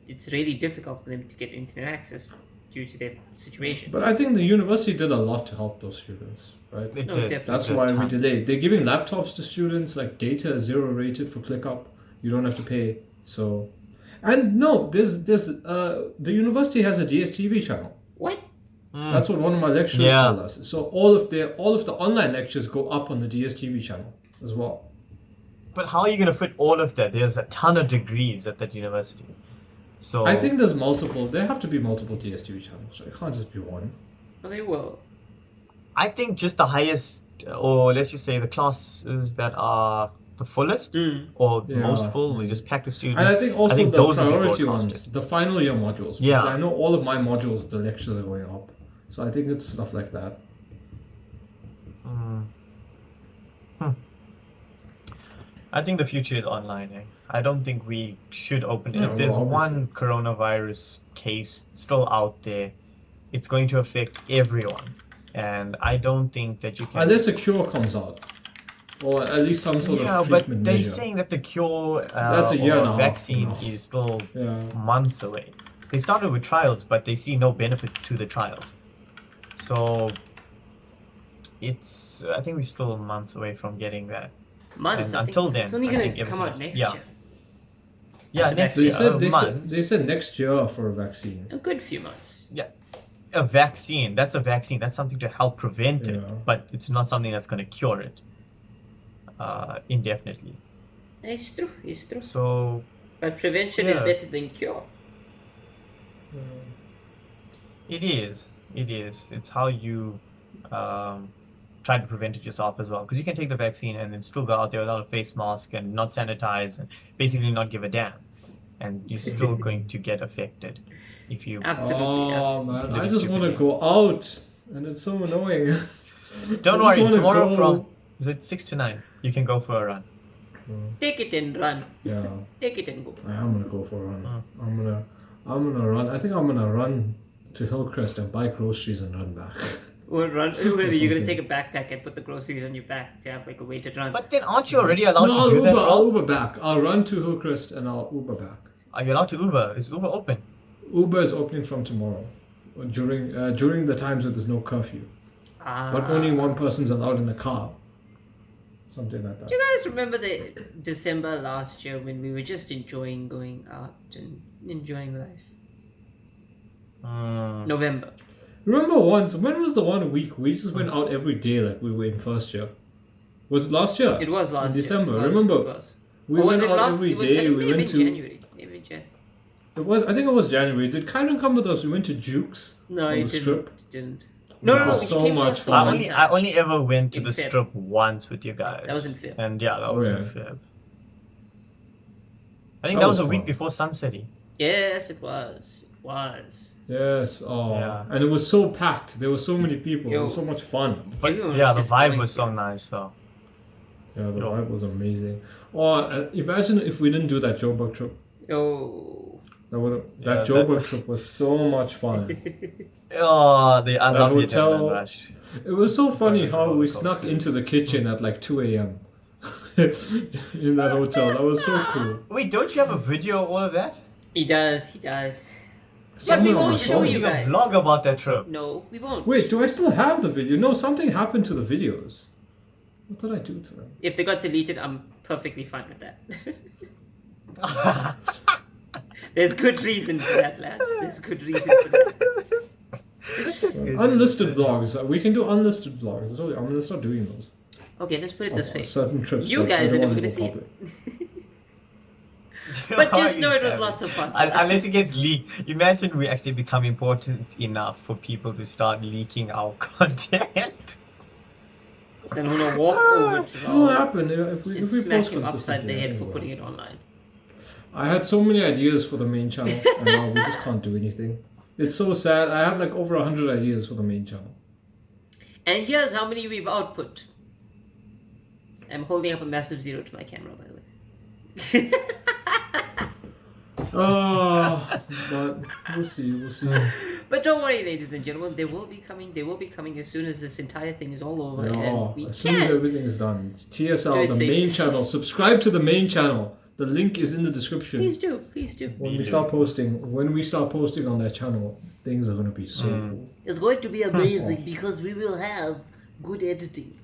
it's really difficult for them to get internet access due to their situation. But I think the university did a lot to help those students, right? That's why we delayed. They're giving laptops to students, like data is 0 rated for ClickUp. You don't have to pay. So, and no, there's the university has a DSTV channel. What? That's what one of my lecturers told us. So all of the online lectures go up on the DSTV channel as well. But how are you going to fit all of that? There's a ton of degrees at that university. So I think there's multiple. There have to be multiple DSTV channels. So it can't just be one. Well, they will. I think just the highest, or let's just say the classes that are the fullest or most full, we just pack the students. And I think also the those priority ones, the final year modules. Because I know all of my modules, the lectures are going up. So I think it's stuff like that. I think the future is online. I don't think we should open it. If there's one coronavirus case still out there, it's going to affect everyone. And I don't think that you can... Unless a cure comes out. Or at least some sort of treatment but they're measure. saying that the cure That's a year or and a vaccine half. is still months away. They started with trials, but they see no benefit to the trials. So it's I think we're still months away from getting that. Months. And I think until then, it's only I going think to come out everything next is- yeah. year. Yeah, The next vaccine. year. They months. said next year for a vaccine. A good few months. Yeah, a vaccine. That's a vaccine. That's something to help prevent it, Yeah. but it's not something that's going to cure it indefinitely. It's true. It's true. So But prevention is Yeah. better than cure. it is. It is. It's how you try to prevent it yourself as well. Because you can take the vaccine and then still go out there without a face mask and not sanitize and basically not give a damn, and you're still going to get affected if you. Absolutely. Oh absolutely. man, I just want to go out, and it's so annoying. Don't I just worry. wanna Tomorrow go. from is it 6 to 9? You can go for a run. Take it and run. Yeah, Take it and go. I am gonna go for a run. I'm gonna run. I think I'm gonna run to Hillcrest and buy groceries and run back. Or run. You're going to something. take a backpack and put the groceries on your back to have like a way to run. But then aren't you already allowed No, to I'll do that? Uber. I'll Rob? Uber back. I'll run to Hillcrest and I'll Uber back. Are you allowed to Uber? Is Uber open? Uber is opening from tomorrow, during the times where there's no curfew. But only one person's allowed in the car. Something like that. Do you guys remember the December last year when we were just enjoying going out and enjoying life? November. Remember once, when was the one week we just went out every day like we were in first year? Was it last year? It was last in year. December. It was, Remember? It was. We Or was went it out last? every It was, I day. think We maybe went in to. January. Maybe in January. I think it was January. Did Kyron come with us? We went to Jukes No, on he the didn't. strip. Didn't. No, That no, was he so came to much us for fun. one I time. only ever went to In the Feb. strip once with you guys. That was in Feb. And yeah, that was in yeah. Feb. I think That that was was a week fun. before sunsetting. Yes, it was. It was. Yes. Oh. Yeah. And it was so packed. There were so many people. It Yo. was so much fun. But Everyone yeah, the was just vibe going was so for it. nice though. Yeah, the Yo. vibe was amazing. Oh, imagine if we didn't do that Joburg trip. Yo. That Yeah, Joburg trip was so much fun. Oh, I That love the hotel- adrenaline rush. It was so funny Those how we roller snuck coasters. into the kitchen at like 2 a.m. in that hotel. That was so cool. Wait, don't you have a video of all of that? He does. He does. Someone we on won't the show phone. you Making a guys. vlog about that trip. No, we won't. Wait, do I still have the video? No, something happened to the videos. What did I do to them? If they got deleted, I'm perfectly fine with that. There's good reason for that, lads. There's good reason for that. Unlisted vlogs. We can do unlisted vlogs. I told you, I'm gonna start doing those. Okay, let's put it this way. Certain trips. You that guys I are don't never wanna gonna go see it. public. But How just are know you it was savage? lots of fun. for Unless us. it gets leaked. Imagine we actually become important enough for people to start leaking our content. Then I'm gonna walk over to What will Raul happen if we and post smack him upside consistently? the I head think for we will. putting it online. I had so many ideas for the main channel, and now we just can't do anything. It's so sad. I have like over 100 ideas for the main channel. And here's how many we've output. I'm holding up a massive 0 to my camera, by the way. But we'll see. We'll see. But don't worry, ladies and gentlemen, they will be coming. They will be coming as soon as this entire thing is all over, Yeah, and we as soon as can. everything is done, it's Do TSL, it the safely. main channel. Subscribe to the main channel. The link is in the description. Please do, please do. When we start posting on that channel, things are gonna be so cool. It's going to be amazing because we will have good editing.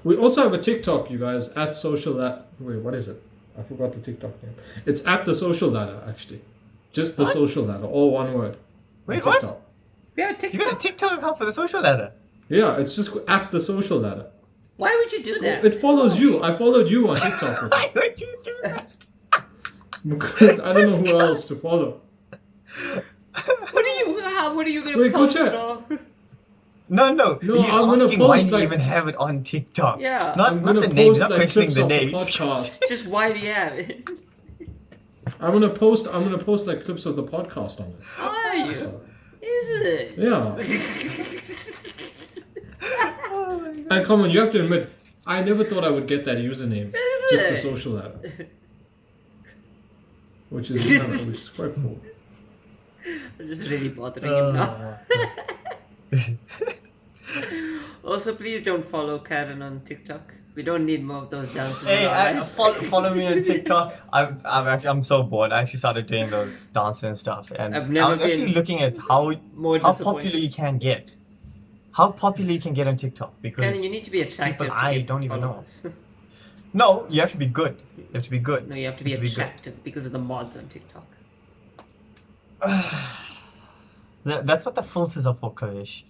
We also have a TikTok, you guys, at social wait, what is it? I forgot the TikTok name. It's at the social ladder, actually. Just the social ladder, all one word. Wait, On what? TikTok. We have You got a TikTok. TikTok account for the social ladder? Yeah, it's just at the social ladder. Why would you do that? It follows you. I followed you on TikTok. with it. Why would you do that? Because I don't know who else to follow. What are you gonna Wait, go post? check. Raul? No, No, He's I'm gonna asking why post, do you like- even have it on TikTok? Yeah. Not, I'm not gonna the names, post not like questioning clips the of the names. podcast. Just why do you have it? I'm gonna post like clips of the podcast on it. Are you? So, Is it? yeah. Oh my God. And come on, you have to admit, I never thought I would get that username. Is Just the it? social ladder. Which is quite cool. I'm just really bothering him now. Also, please don't follow Karen on TikTok. We don't need more of those dances. Hey, in our life. follow me on TikTok. I'm so bored. I actually started doing those dances and stuff, and I've I never was actually been looking at how more popular disappointed. you can get. how popular you can get on TikTok? Because Canon, you need to be attractive. people to I get don't even know. followers. No, you have to be good. You have to be good. No, you have to be good. attractive because of the mods on TikTok. That's what the filters are for, Kavish.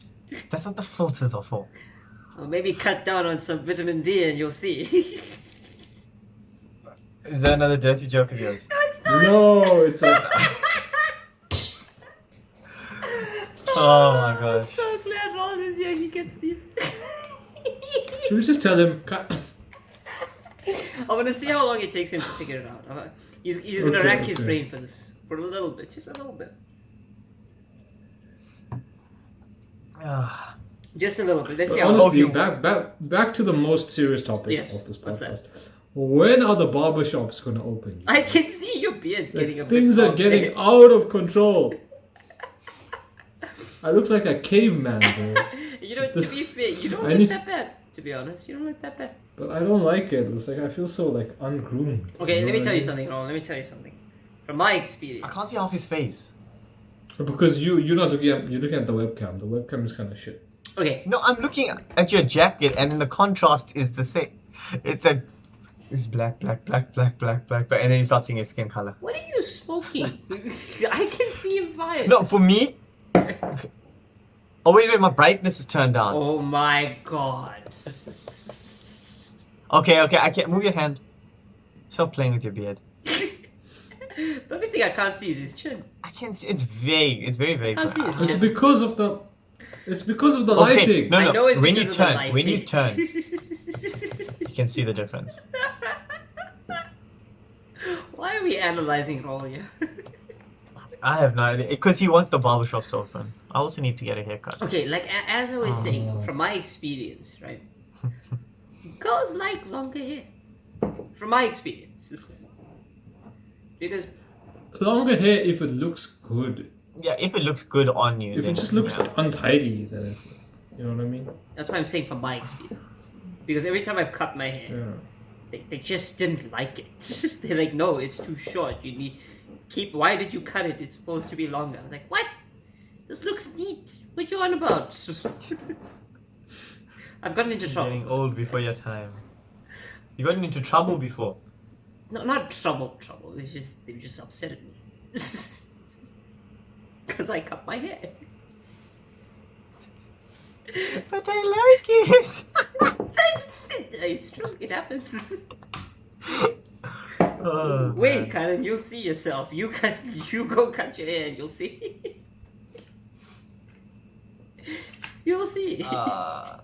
That's what the filters are for. Or maybe cut down on some vitamin D and you'll see. Is that another dirty joke of yours? No, it's a. Oh my gosh. So glad Ron is here. He gets these. Should we just tell him? I want to see how long it takes him to figure it out. He's gonna Okay, rack his okay. brain for this for a little bit, just a little bit, Ah. just a little bit. Let's But see how. honestly, Okay. back to the most serious topic Yes, of this what's that? podcast. When are the barbershops going to open? I can see your beard's Like, getting a bit things are long. getting out of control. I look like a caveman, bro. You know, to be fair, you don't I look need- that bad. To be honest, you don't look that bad. But I don't like it. It's like I feel so like ungroomed. Okay, know let me what tell I you mean? something, Ron. Let me tell you something. From my I experience, can't see half his face. Because you're not looking at the webcam. The webcam is kind of shit. okay, No, I'm looking at your jacket, and the contrast is the same. It's black, black, black, black, black, black, black, and then you start seeing his skin color. what are you smoking? I can see him fire. No, for me. Oh wait, my brightness is turned down. Oh my god. Okay, I can't move your hand. Stop playing with your beard. The only thing I can't see is his chin. I can see. It's vague. It's very vague. Can't see his It's chin. because of the. It's because of the Okay, lighting. no, I know it's when you because of the turn, when you lighting. turn, you can see the difference. Why are we analyzing Roll here? I have no idea. Because he wants the barbershops open. I also need to get a haircut. Okay, like as I was saying, Oh. from my experience, right? Girls like longer hair. From my experience. Because Longer hair if it looks good. Yeah, if it looks good on you. If then, it just looks yeah. untidy, then it's. You know what I mean? that's what I'm saying from my experience. Because every time I've cut my hair, Yeah. they just didn't like it. They're like, no, it's too short. You need why did you cut it? It's supposed to be longer. I was like, what? This looks neat. What you on about? I've gotten into trouble. Getting old before your time. You got into trouble before. No, not trouble. It's just they were just upset at me. Because I cut my hair. But I like it. It's true, it happens. Oh, Wait, man. Karen, you'll see yourself. You go cut your hair and you'll see. You'll see. I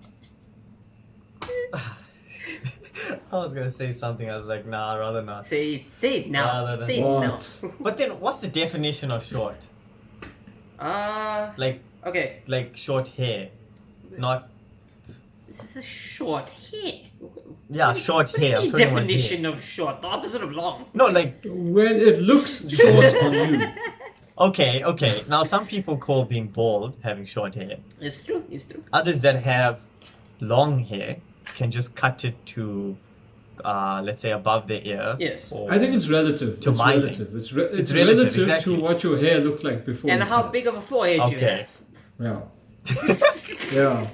was gonna say something. I was like, nah, I'd rather not. Say it now. Rather than Say it now. What? But then, what's the definition of short? Okay. Like short hair, not This is a short hair. yeah, short What do you hair. I'm mean talking about hair. definition of short? The opposite of long. No, like When it looks short on you. okay. Now some people call being bald having short hair. It's true. It's true. Others that have long hair can just cut it to, let's say above the ear. Yes. Or, I think it's relative. To It's my relative. It's relative, relative exactly. to what your hair looked like before. And you how cut it. big of a forehead you Okay. have. Yeah. Yeah.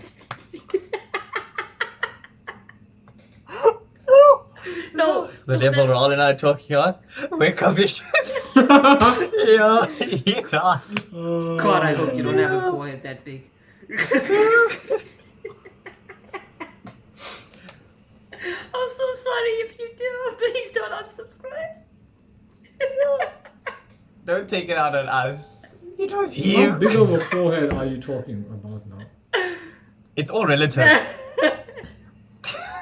No. the no, level that- Raul and I are talking on. Wake up, ish. Yeah. God, I hope you don't have a forehead that big. I'm so sorry if you do. Please don't unsubscribe. Don't take it out on us. It was How here. big of a forehead are you talking about now? It's all relative.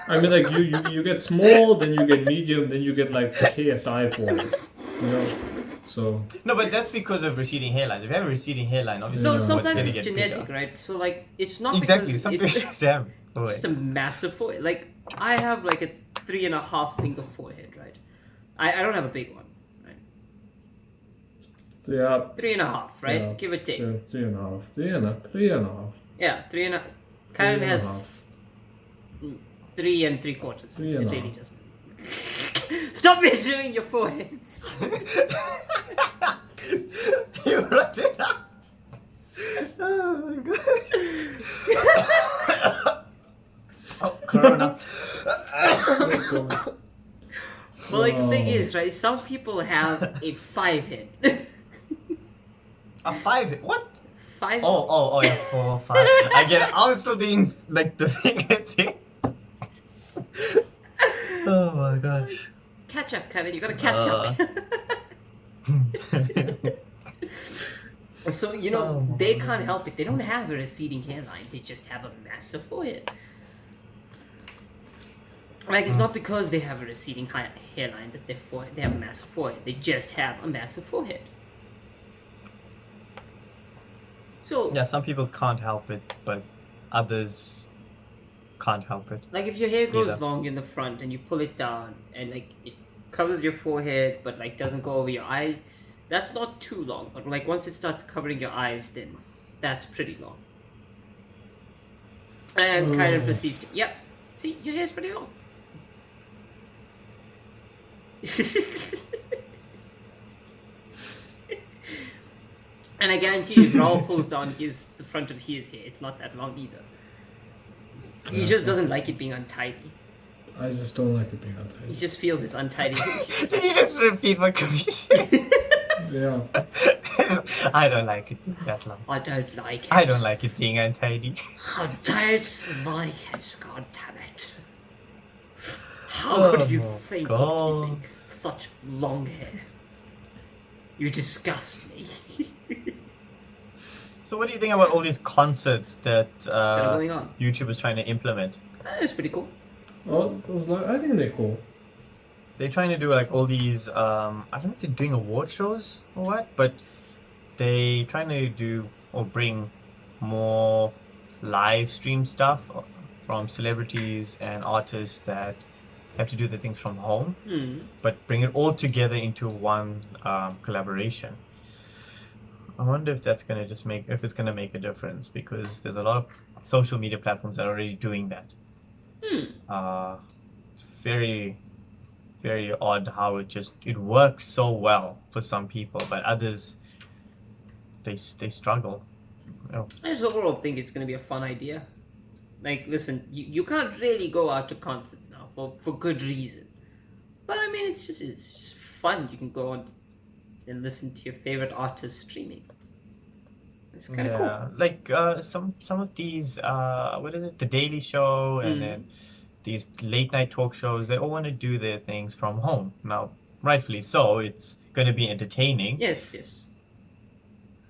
I mean, like you get small, then you get medium, then you get like KSI foreheads. You know, so No, but that's because of receding hairlines. If you have a receding hairline, obviously No, Yeah. it's sometimes gonna it's get genetic, bigger. right? So like, it's not Exactly. because Some it's patients have. Oh, just wait. a massive forehead. Like I have like a 3.5 finger forehead, right? I don't have a big one, right? so yeah. 3.5, right? Yeah. Give or take. Yeah, 3.5. 3.5. Yeah, 3.5. Karen 3.5. has 3 3/4. 3.5. It really doesn't. Stop measuring your foreheads. You wrote it up. Oh my god. Oh, Corona. Well, like the thing is, right? Some people have a 5 head. A 5? What? 5. Oh, yeah, 4, 5. I get it. I was still thinking like the thing. Oh my gosh. Catch up, Kevin. You gotta catch up. So, they can't help it. They don't have a receding hairline. They just have a massive forehead. Like, it's not because they have a receding hairline that they have a massive forehead. They just have a massive forehead. So, Yeah, some people can't help it, but others can't help it. like, if your hair grows Either. long in the front and you pull it down and, like, it covers your forehead but, like, doesn't go over your eyes, that's not too long. But, like, once it starts covering your eyes, then that's pretty long. And kind of proceeds to... Yep. See, your hair's pretty long. And I guarantee you, if Raul pulls down the front of his hair, it's not that long either. He just doesn't like it being untidy. I just don't like it being He untidy. just feels it's untidy. Can you just repeat what Kavish said? Yeah. I don't like it being that long. I don't like it. I don't like it being untidy. I don't like it. God damn it. How could you Oh, think God. of keeping such long hair? You disgust me. So what do you think about all these concerts that are going on. YouTube is trying to implement? That's pretty cool. Oh, I think they're cool. They're trying to do like all these, I don't know if they're doing award shows or what, but they trying to do or bring more live stream stuff from celebrities and artists that have to do the things from home, but bring it all together into one collaboration. I wonder if that's gonna if it's gonna make a difference, because there's a lot of social media platforms that are already doing that. It's very, very odd how it works so well for some people, but others they struggle. I just overall think it's going to be a fun idea. Like, listen, you can't really go out to concerts now for good reason. But I mean, it's just fun. You can go on and listen to your favorite artist streaming. It's kind of cool. Like some of these what is it, The Daily Show, and then these late night talk shows, they all want to do their things from home. Now, rightfully so, it's going to be entertaining. Yes, yes.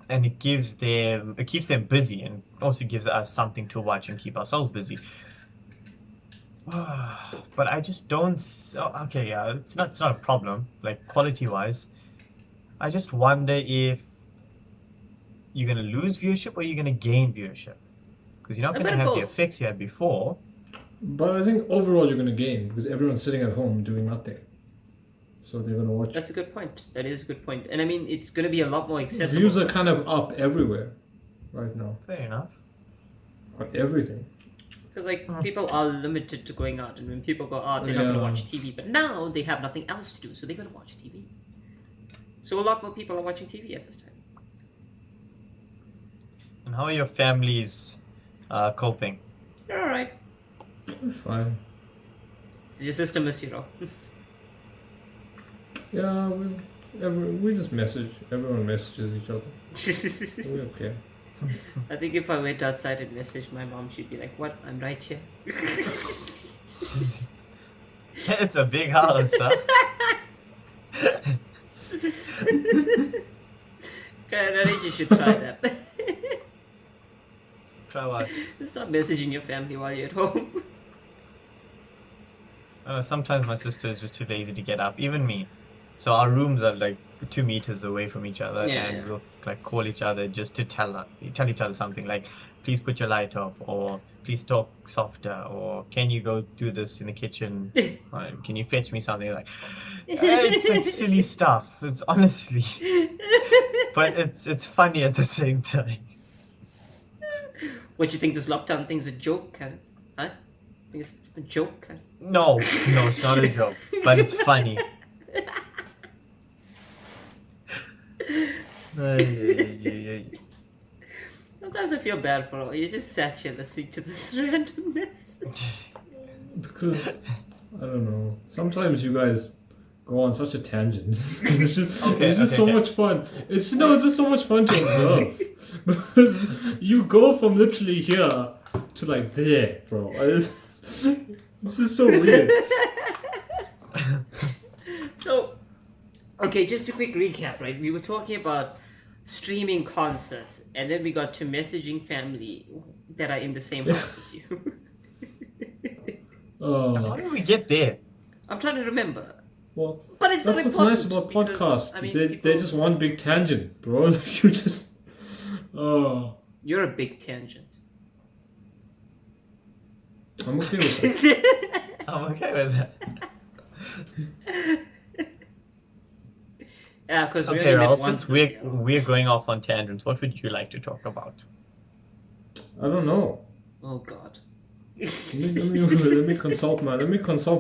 And it keeps them busy, and also gives us something to watch and keep ourselves busy. But I just don't. Okay, yeah, it's not a problem. Like, quality wise, I just wonder if you're gonna lose viewership or you're gonna gain viewership, because you're not gonna have the effects you had before. But I think overall you're going to gain because everyone's sitting at home doing nothing. So they're going to watch. That's a good point. That is a good point. And I mean, it's going to be a lot more accessible. Views are kind of up everywhere right now. Fair enough. On everything. Because, like, people are limited to going out. And when people go out, they're not going to watch TV. But now they have nothing else to do, so they're going to watch TV. So a lot more people are watching TV at this time. And how are your families coping? They're alright. Fine. It's your sister, Miss Hiro. Yeah, we just message. Everyone messages each other. We okay. I think if I went outside and messaged my mom, she'd be like, "What? I'm right here." It's a big house, huh? Okay, I think you should try that. Try what? Stop messaging your family while you're at home. Sometimes my sister is just too lazy to get up, even me. So our rooms are like 2 meters away from each other, and we'll like call each other just to tell each other something like, "Please put your light off," or "Please talk softer," or "Can you go do this in the kitchen?" Or, "Can you fetch me something?" Like, it's like silly stuff. It's honestly, but it's funny at the same time. What, you think this lockdown thing's a joke? Huh? Think it's a joke? No, it's not a joke, but it's funny. Sometimes I feel bad for all. You just sat here listening to this randomness. Because I don't know. Sometimes you guys go on such a tangent. It's just so much fun. It's just so much fun to observe. Because you go from literally here to like there, bro. This is so weird. So, okay, just a quick recap, right? We were talking about streaming concerts, and then we got to messaging family that are in the same house as you. How did we get there? I'm trying to remember. Well, But it's that's not what's important nice about because, podcasts. I mean, they're people- just one big tangent, bro. Like you just. Oh, You're a big tangent. I'm okay with that. I'm okay with that. Yeah, because Okay, Raul, since we're going off on tangents, what would you like to talk about? I don't know. Oh God. Let me consult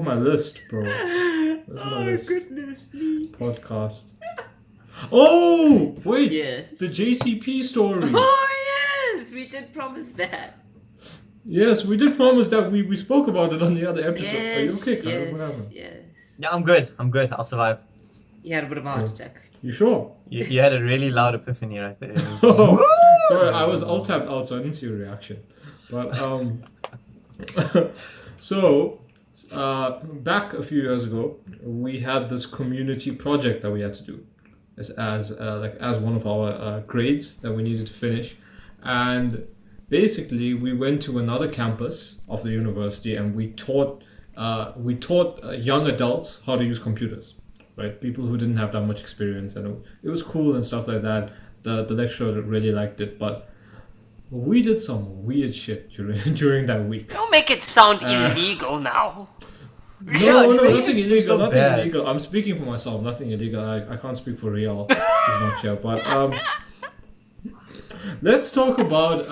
my list, bro. Where's my Oh list? goodness me. Podcast. Oh wait, Yes. the JCP story. Oh yes, we did promise that. Yes, we did promise that we spoke about it on the other episode. Yes. Are you okay, Kyle? yes. What happened? Yes. Yeah, I'm good. I'll survive. You had a bit of a heart attack. You sure? You had a really loud epiphany right there. Oh, sorry, I was alt tabbed out, so I didn't see your reaction. But so back a few years ago, we had this community project that we had to do as one of our grades that we needed to finish, and basically we went to another campus of the university and we taught young adults how to use computers. Right, people who didn't have that much experience, and it was cool and stuff like that. The lecturer really liked it, but we did some weird shit during that week. Don't make it sound illegal now. No, it nothing seems illegal, so nothing bad. illegal. I'm speaking for myself, nothing illegal. I can't speak for Real. He's not here, but let's talk about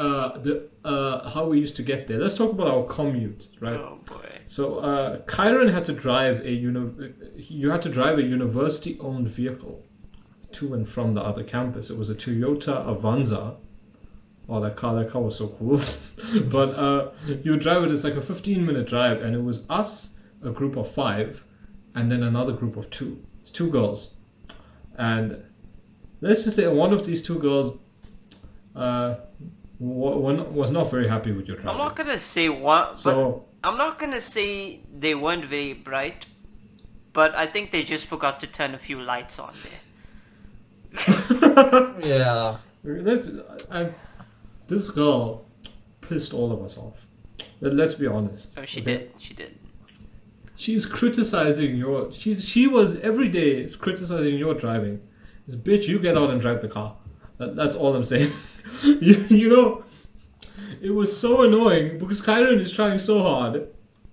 how we used to get there. Let's talk about our commute, right? Oh boy. So, Kyron had to drive you had to drive a university-owned vehicle to and from the other campus. It was a Toyota Avanza. Oh, that car was so cool. But you would drive it. It's like a 15-minute drive, and it was us, a group of 5, and then another group of 2. It's 2 girls, and let's just say one of these 2 girls was not very happy with your I'm driving. not gonna say what. So. I'm not gonna say they weren't very bright, but I think they just forgot to turn a few lights on there. Yeah. This girl pissed all of us off. Let's be honest. Oh, she okay? did. She's criticizing she was every day criticizing your driving. This bitch, you get out and drive the car. That's all I'm saying. you know, it was so annoying because Kyron is trying so hard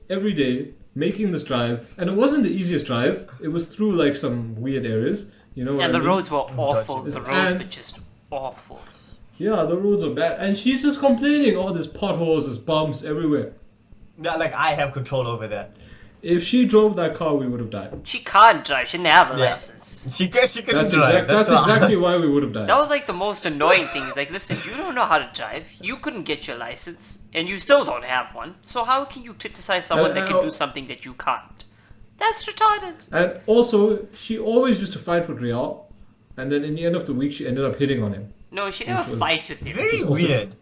every day making this drive, and it wasn't the easiest drive. It was through like some weird areas, you know. And the roads were awful. Gotcha. The roads were just awful. Yeah, the roads are bad, and she's just complaining. Oh, there's potholes, there's bumps everywhere. Yeah, like I have control over that. If she drove that car, we would have died. She can't drive. She didn't have a Yeah. license. She couldn't That's drive. that's all. exactly why we would have died. That was like the most annoying thing. It's like, listen, you don't know how to drive. You couldn't get your license, and you still don't have one. So how can you criticize someone that can do something that you can't? That's retarded. And also, she always used to fight with Rial, and then in the end of the week, she ended up hitting on him. No, she never was- fights with him. Very Which is also- weird.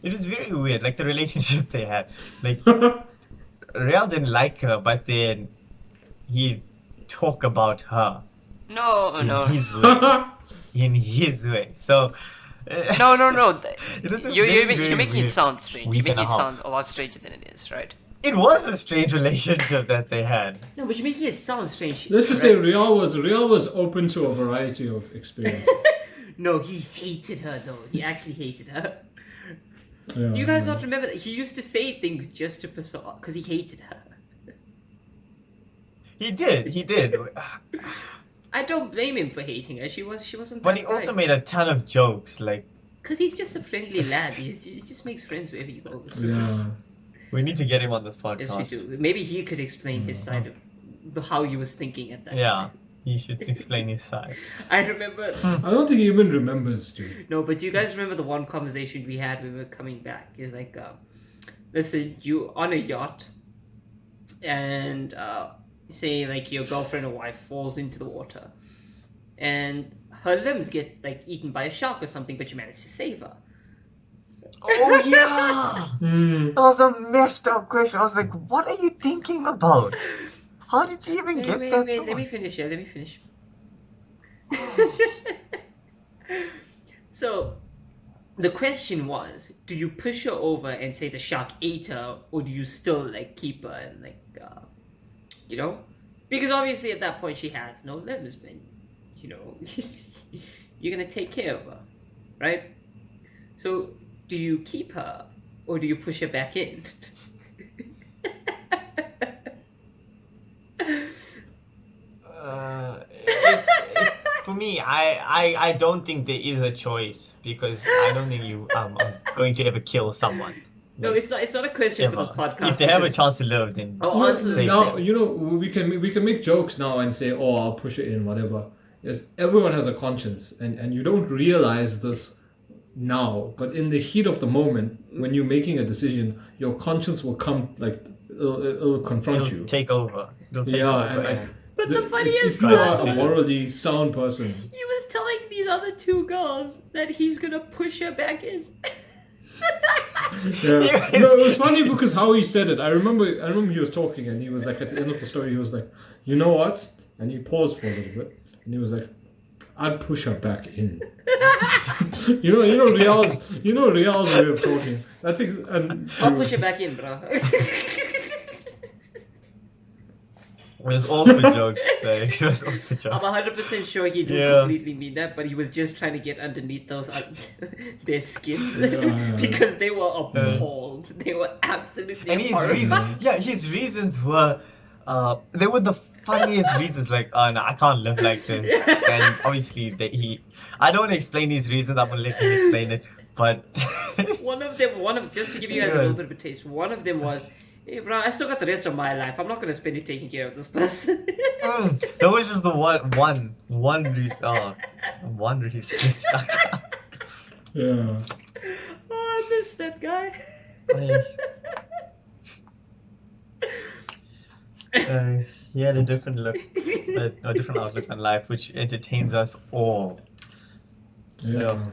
It was very weird, like the relationship they had. Like Real didn't like her, but then he'd talk about her No. his way. In his way. So No. It was a You're very, making very it weird sound strange. week You're and a making it half. sound a lot stranger than it is, right? It was a strange relationship that they had. No, but you're making it sound strange. Let's just say Rial was open to a variety of experiences. No, he hated her though. He actually hated her. Yeah, Do you guys yeah. not remember that he used to say things just to piss her off because he hated her? He did. I don't blame him for hating her. She wasn't. But he also made a ton of jokes, like Because he's just a friendly lad. He just makes friends wherever he goes. Yeah. we need to get him on this Yes, we podcast. do. Maybe he could explain his side of how he was thinking at that Yeah. time. He should explain his side. I remember. I don't think he even remembers, dude. No, but do you guys remember the one conversation we had when we were coming back? It's like, listen, you on a yacht, and say like your girlfriend or wife falls into the water, and her limbs get like eaten by a shark or something, but you manage to save her. Oh yeah! That was a messed up question. I was like, what are you thinking about? How did you even get that? Wait, let me finish. Yeah, let me finish. So, the question was, do you push her over and say the shark ate her, or do you still like keep her and like, you know? Because obviously at that point she has no limbs, man. You know, you're gonna take care of her, right? So, do you keep her, or do you push her back in? For me, I don't think there is a choice because I don't think you are going to ever kill someone. No, it's not a question for this podcast. If they have a chance to live, then Now, you know, we can make jokes now and say, oh, I'll push it in, whatever. Yes, everyone has a conscience, and you don't realize this now, but in the heat of the moment, when you're making a decision, your conscience will come, like, it'll confront you. Take over. It'll take over. And But the funniest if you are part a morally sound person. he was telling these other two girls that he's gonna push her back in. Yeah. No, it was funny because how he said it. I remember he was talking and he was like, at the end of the story, he was like, you know what? And he paused for a little bit and he was like, I'd push her back in. you know Rial's way of talking. That's I'll push her back in, bro. It was all for jokes. It was all for jokes. I'm 100% sure he didn't completely mean that, but he was just trying to get underneath those their skins because they were appalled. They were absolutely and horrified. his reasons were, they were the funniest reasons. Like, oh no, I can't live like this. And obviously, I don't want to explain his reasons. I'm gonna let him explain it. But just to give you guys a little bit of a taste. One of them was, hey, bro, I still got the rest of my life. I'm not going to spend it taking care of this person. That was just the one reason. Yeah. Oh, I miss that guy. He had a different look, a different outlook on life, which entertains us all. Yeah.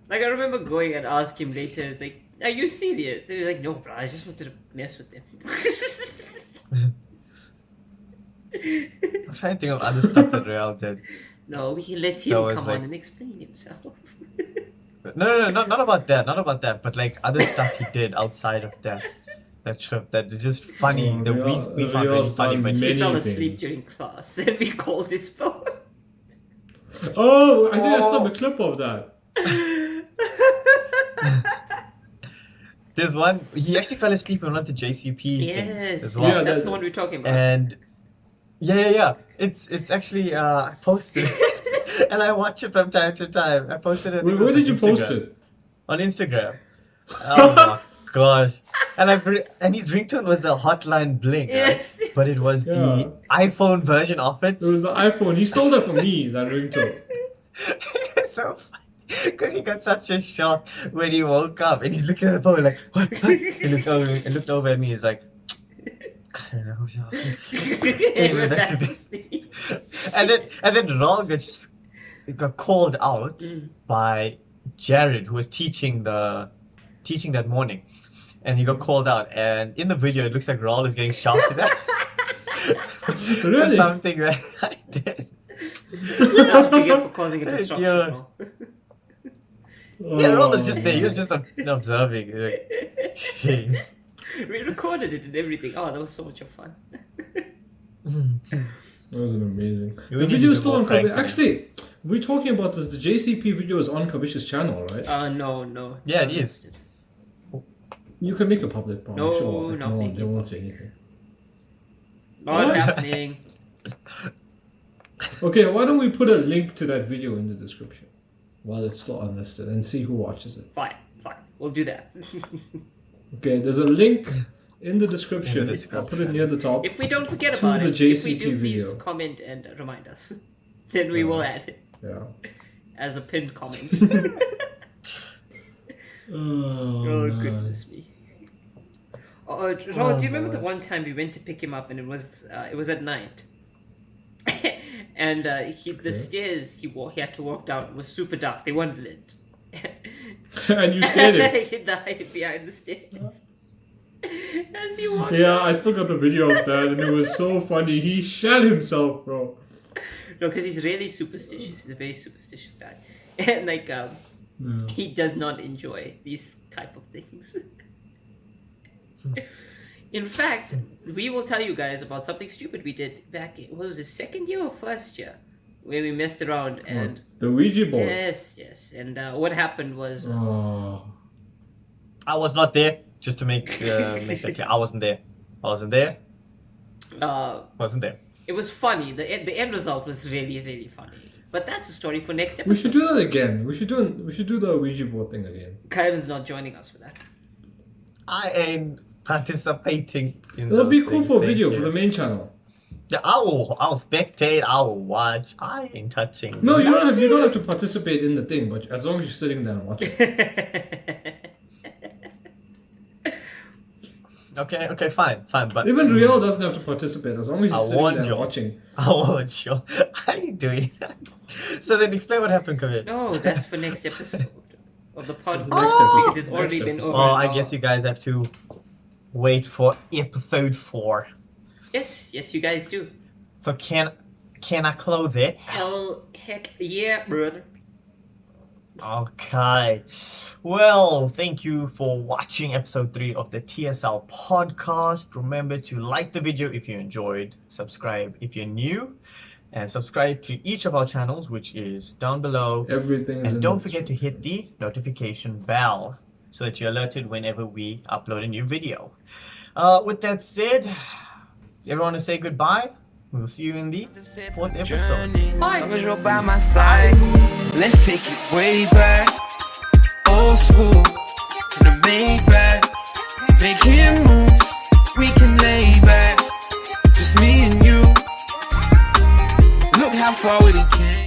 Like, I remember going and asking him later, it's like, are you serious? And he's like, no, bro, I just wanted to mess with them. I'm trying to think of other stuff that Real did. No, he let him come on and explain himself. No, not about that. Not about that. But like other stuff he did outside of that trip that is just funny. That we found really funny. But he fell asleep during class and we called his phone. Oh, I think I saw the clip of that. There's one. He actually fell asleep on one of the JCP things as well. Yeah, that's the one we're talking about. And yeah. It's actually I posted it and I watch it from time to time. I posted it. Where did you post it? On Instagram. Oh my gosh! And his ringtone was the hotline bling, yes. Right? But it was the iPhone version of it. It was the iPhone. He stole that from me. That ringtone. So funny. Because he got such a shock when he woke up and he's looking at the phone like, what? He looked over at me. He's like, I don't know. He went back to sleep. And then Raul got called out by Jared, who was teaching that morning, and he got called out. And in the video, it looks like Raul is getting shouted at. Really? For something that I did. That's what you get for causing a disruption. Yeah. Yeah, Raul was just there. He was just observing. Like, we recorded it and everything. Oh, that was so much of fun. That was amazing. The video is still on Kavish. Actually, we're talking about this. The JCP video is on Kavish's channel, right? No. Yeah, it is. You can make a public poll. No, sure. not making they won't say anything. Not happening. Okay, why don't we put a link to that video in the description while it's still unlisted and see who watches it. Fine. We'll do that. Okay, there's a link In the description. I'll put it near the top. If we don't forget To about the it, if we JCP do, please video. comment and remind us. Then we will add it Yeah. as a pinned comment. Oh, Oh, man. goodness me. Oh, Ro, do you remember the one time we went to pick him up and it was at night? And the stairs he had to walk down was super dark. They weren't lit. And you scared him. He died behind the stairs. As he walked Yeah, I still got the video of that, and it was so funny. He shat himself, bro. No, because he's really superstitious. He's a very superstitious guy. And like, he does not enjoy these type of things. In fact, we will tell you guys about something stupid we did back in, what was it, second year or first year? Where we messed around and... The Ouija board. Yes. And what happened was... Oh. I was not there. Just to make that clear, I wasn't there. Wasn't there. It was funny. The end result was really, really funny. But that's a story for next episode. We should do that again. We should do the Ouija board thing again. Kyron's not joining us for that. I ain't participating in That'll be those cool things, for a thank video you. for the main channel. Yeah, I'll spectate, I will watch. I ain't touching. No, you don't have to participate in the thing, but as long as you're sitting there and watching. Okay, fine. But Even Riel doesn't have to participate as long as you're I sitting warned there and you. watching. I won't you. I ain't doing that. So then explain what happened, Kavit. No, that's for next episode of the podcast. Next episode. Because it's already Next been episode. over. Oh, an I guess hour. you guys have to wait for episode 4. Yes, you guys do. So can I close it? Heck yeah, brother. Okay. Well, thank you for watching episode 3 of the TSL podcast. Remember to like the video if you enjoyed, subscribe if you're new, and subscribe to each of our channels, which is down below. Everything is in And don't the- forget to hit the notification bell so that you're alerted whenever we upload a new video. With that said, everyone to say goodbye. We'll see you in the 4th episode. Bye. Long as you're by my side, let's take it way back. Old school, in a Maybach, making moves, we can lay back. Just me and you. Look how far we came.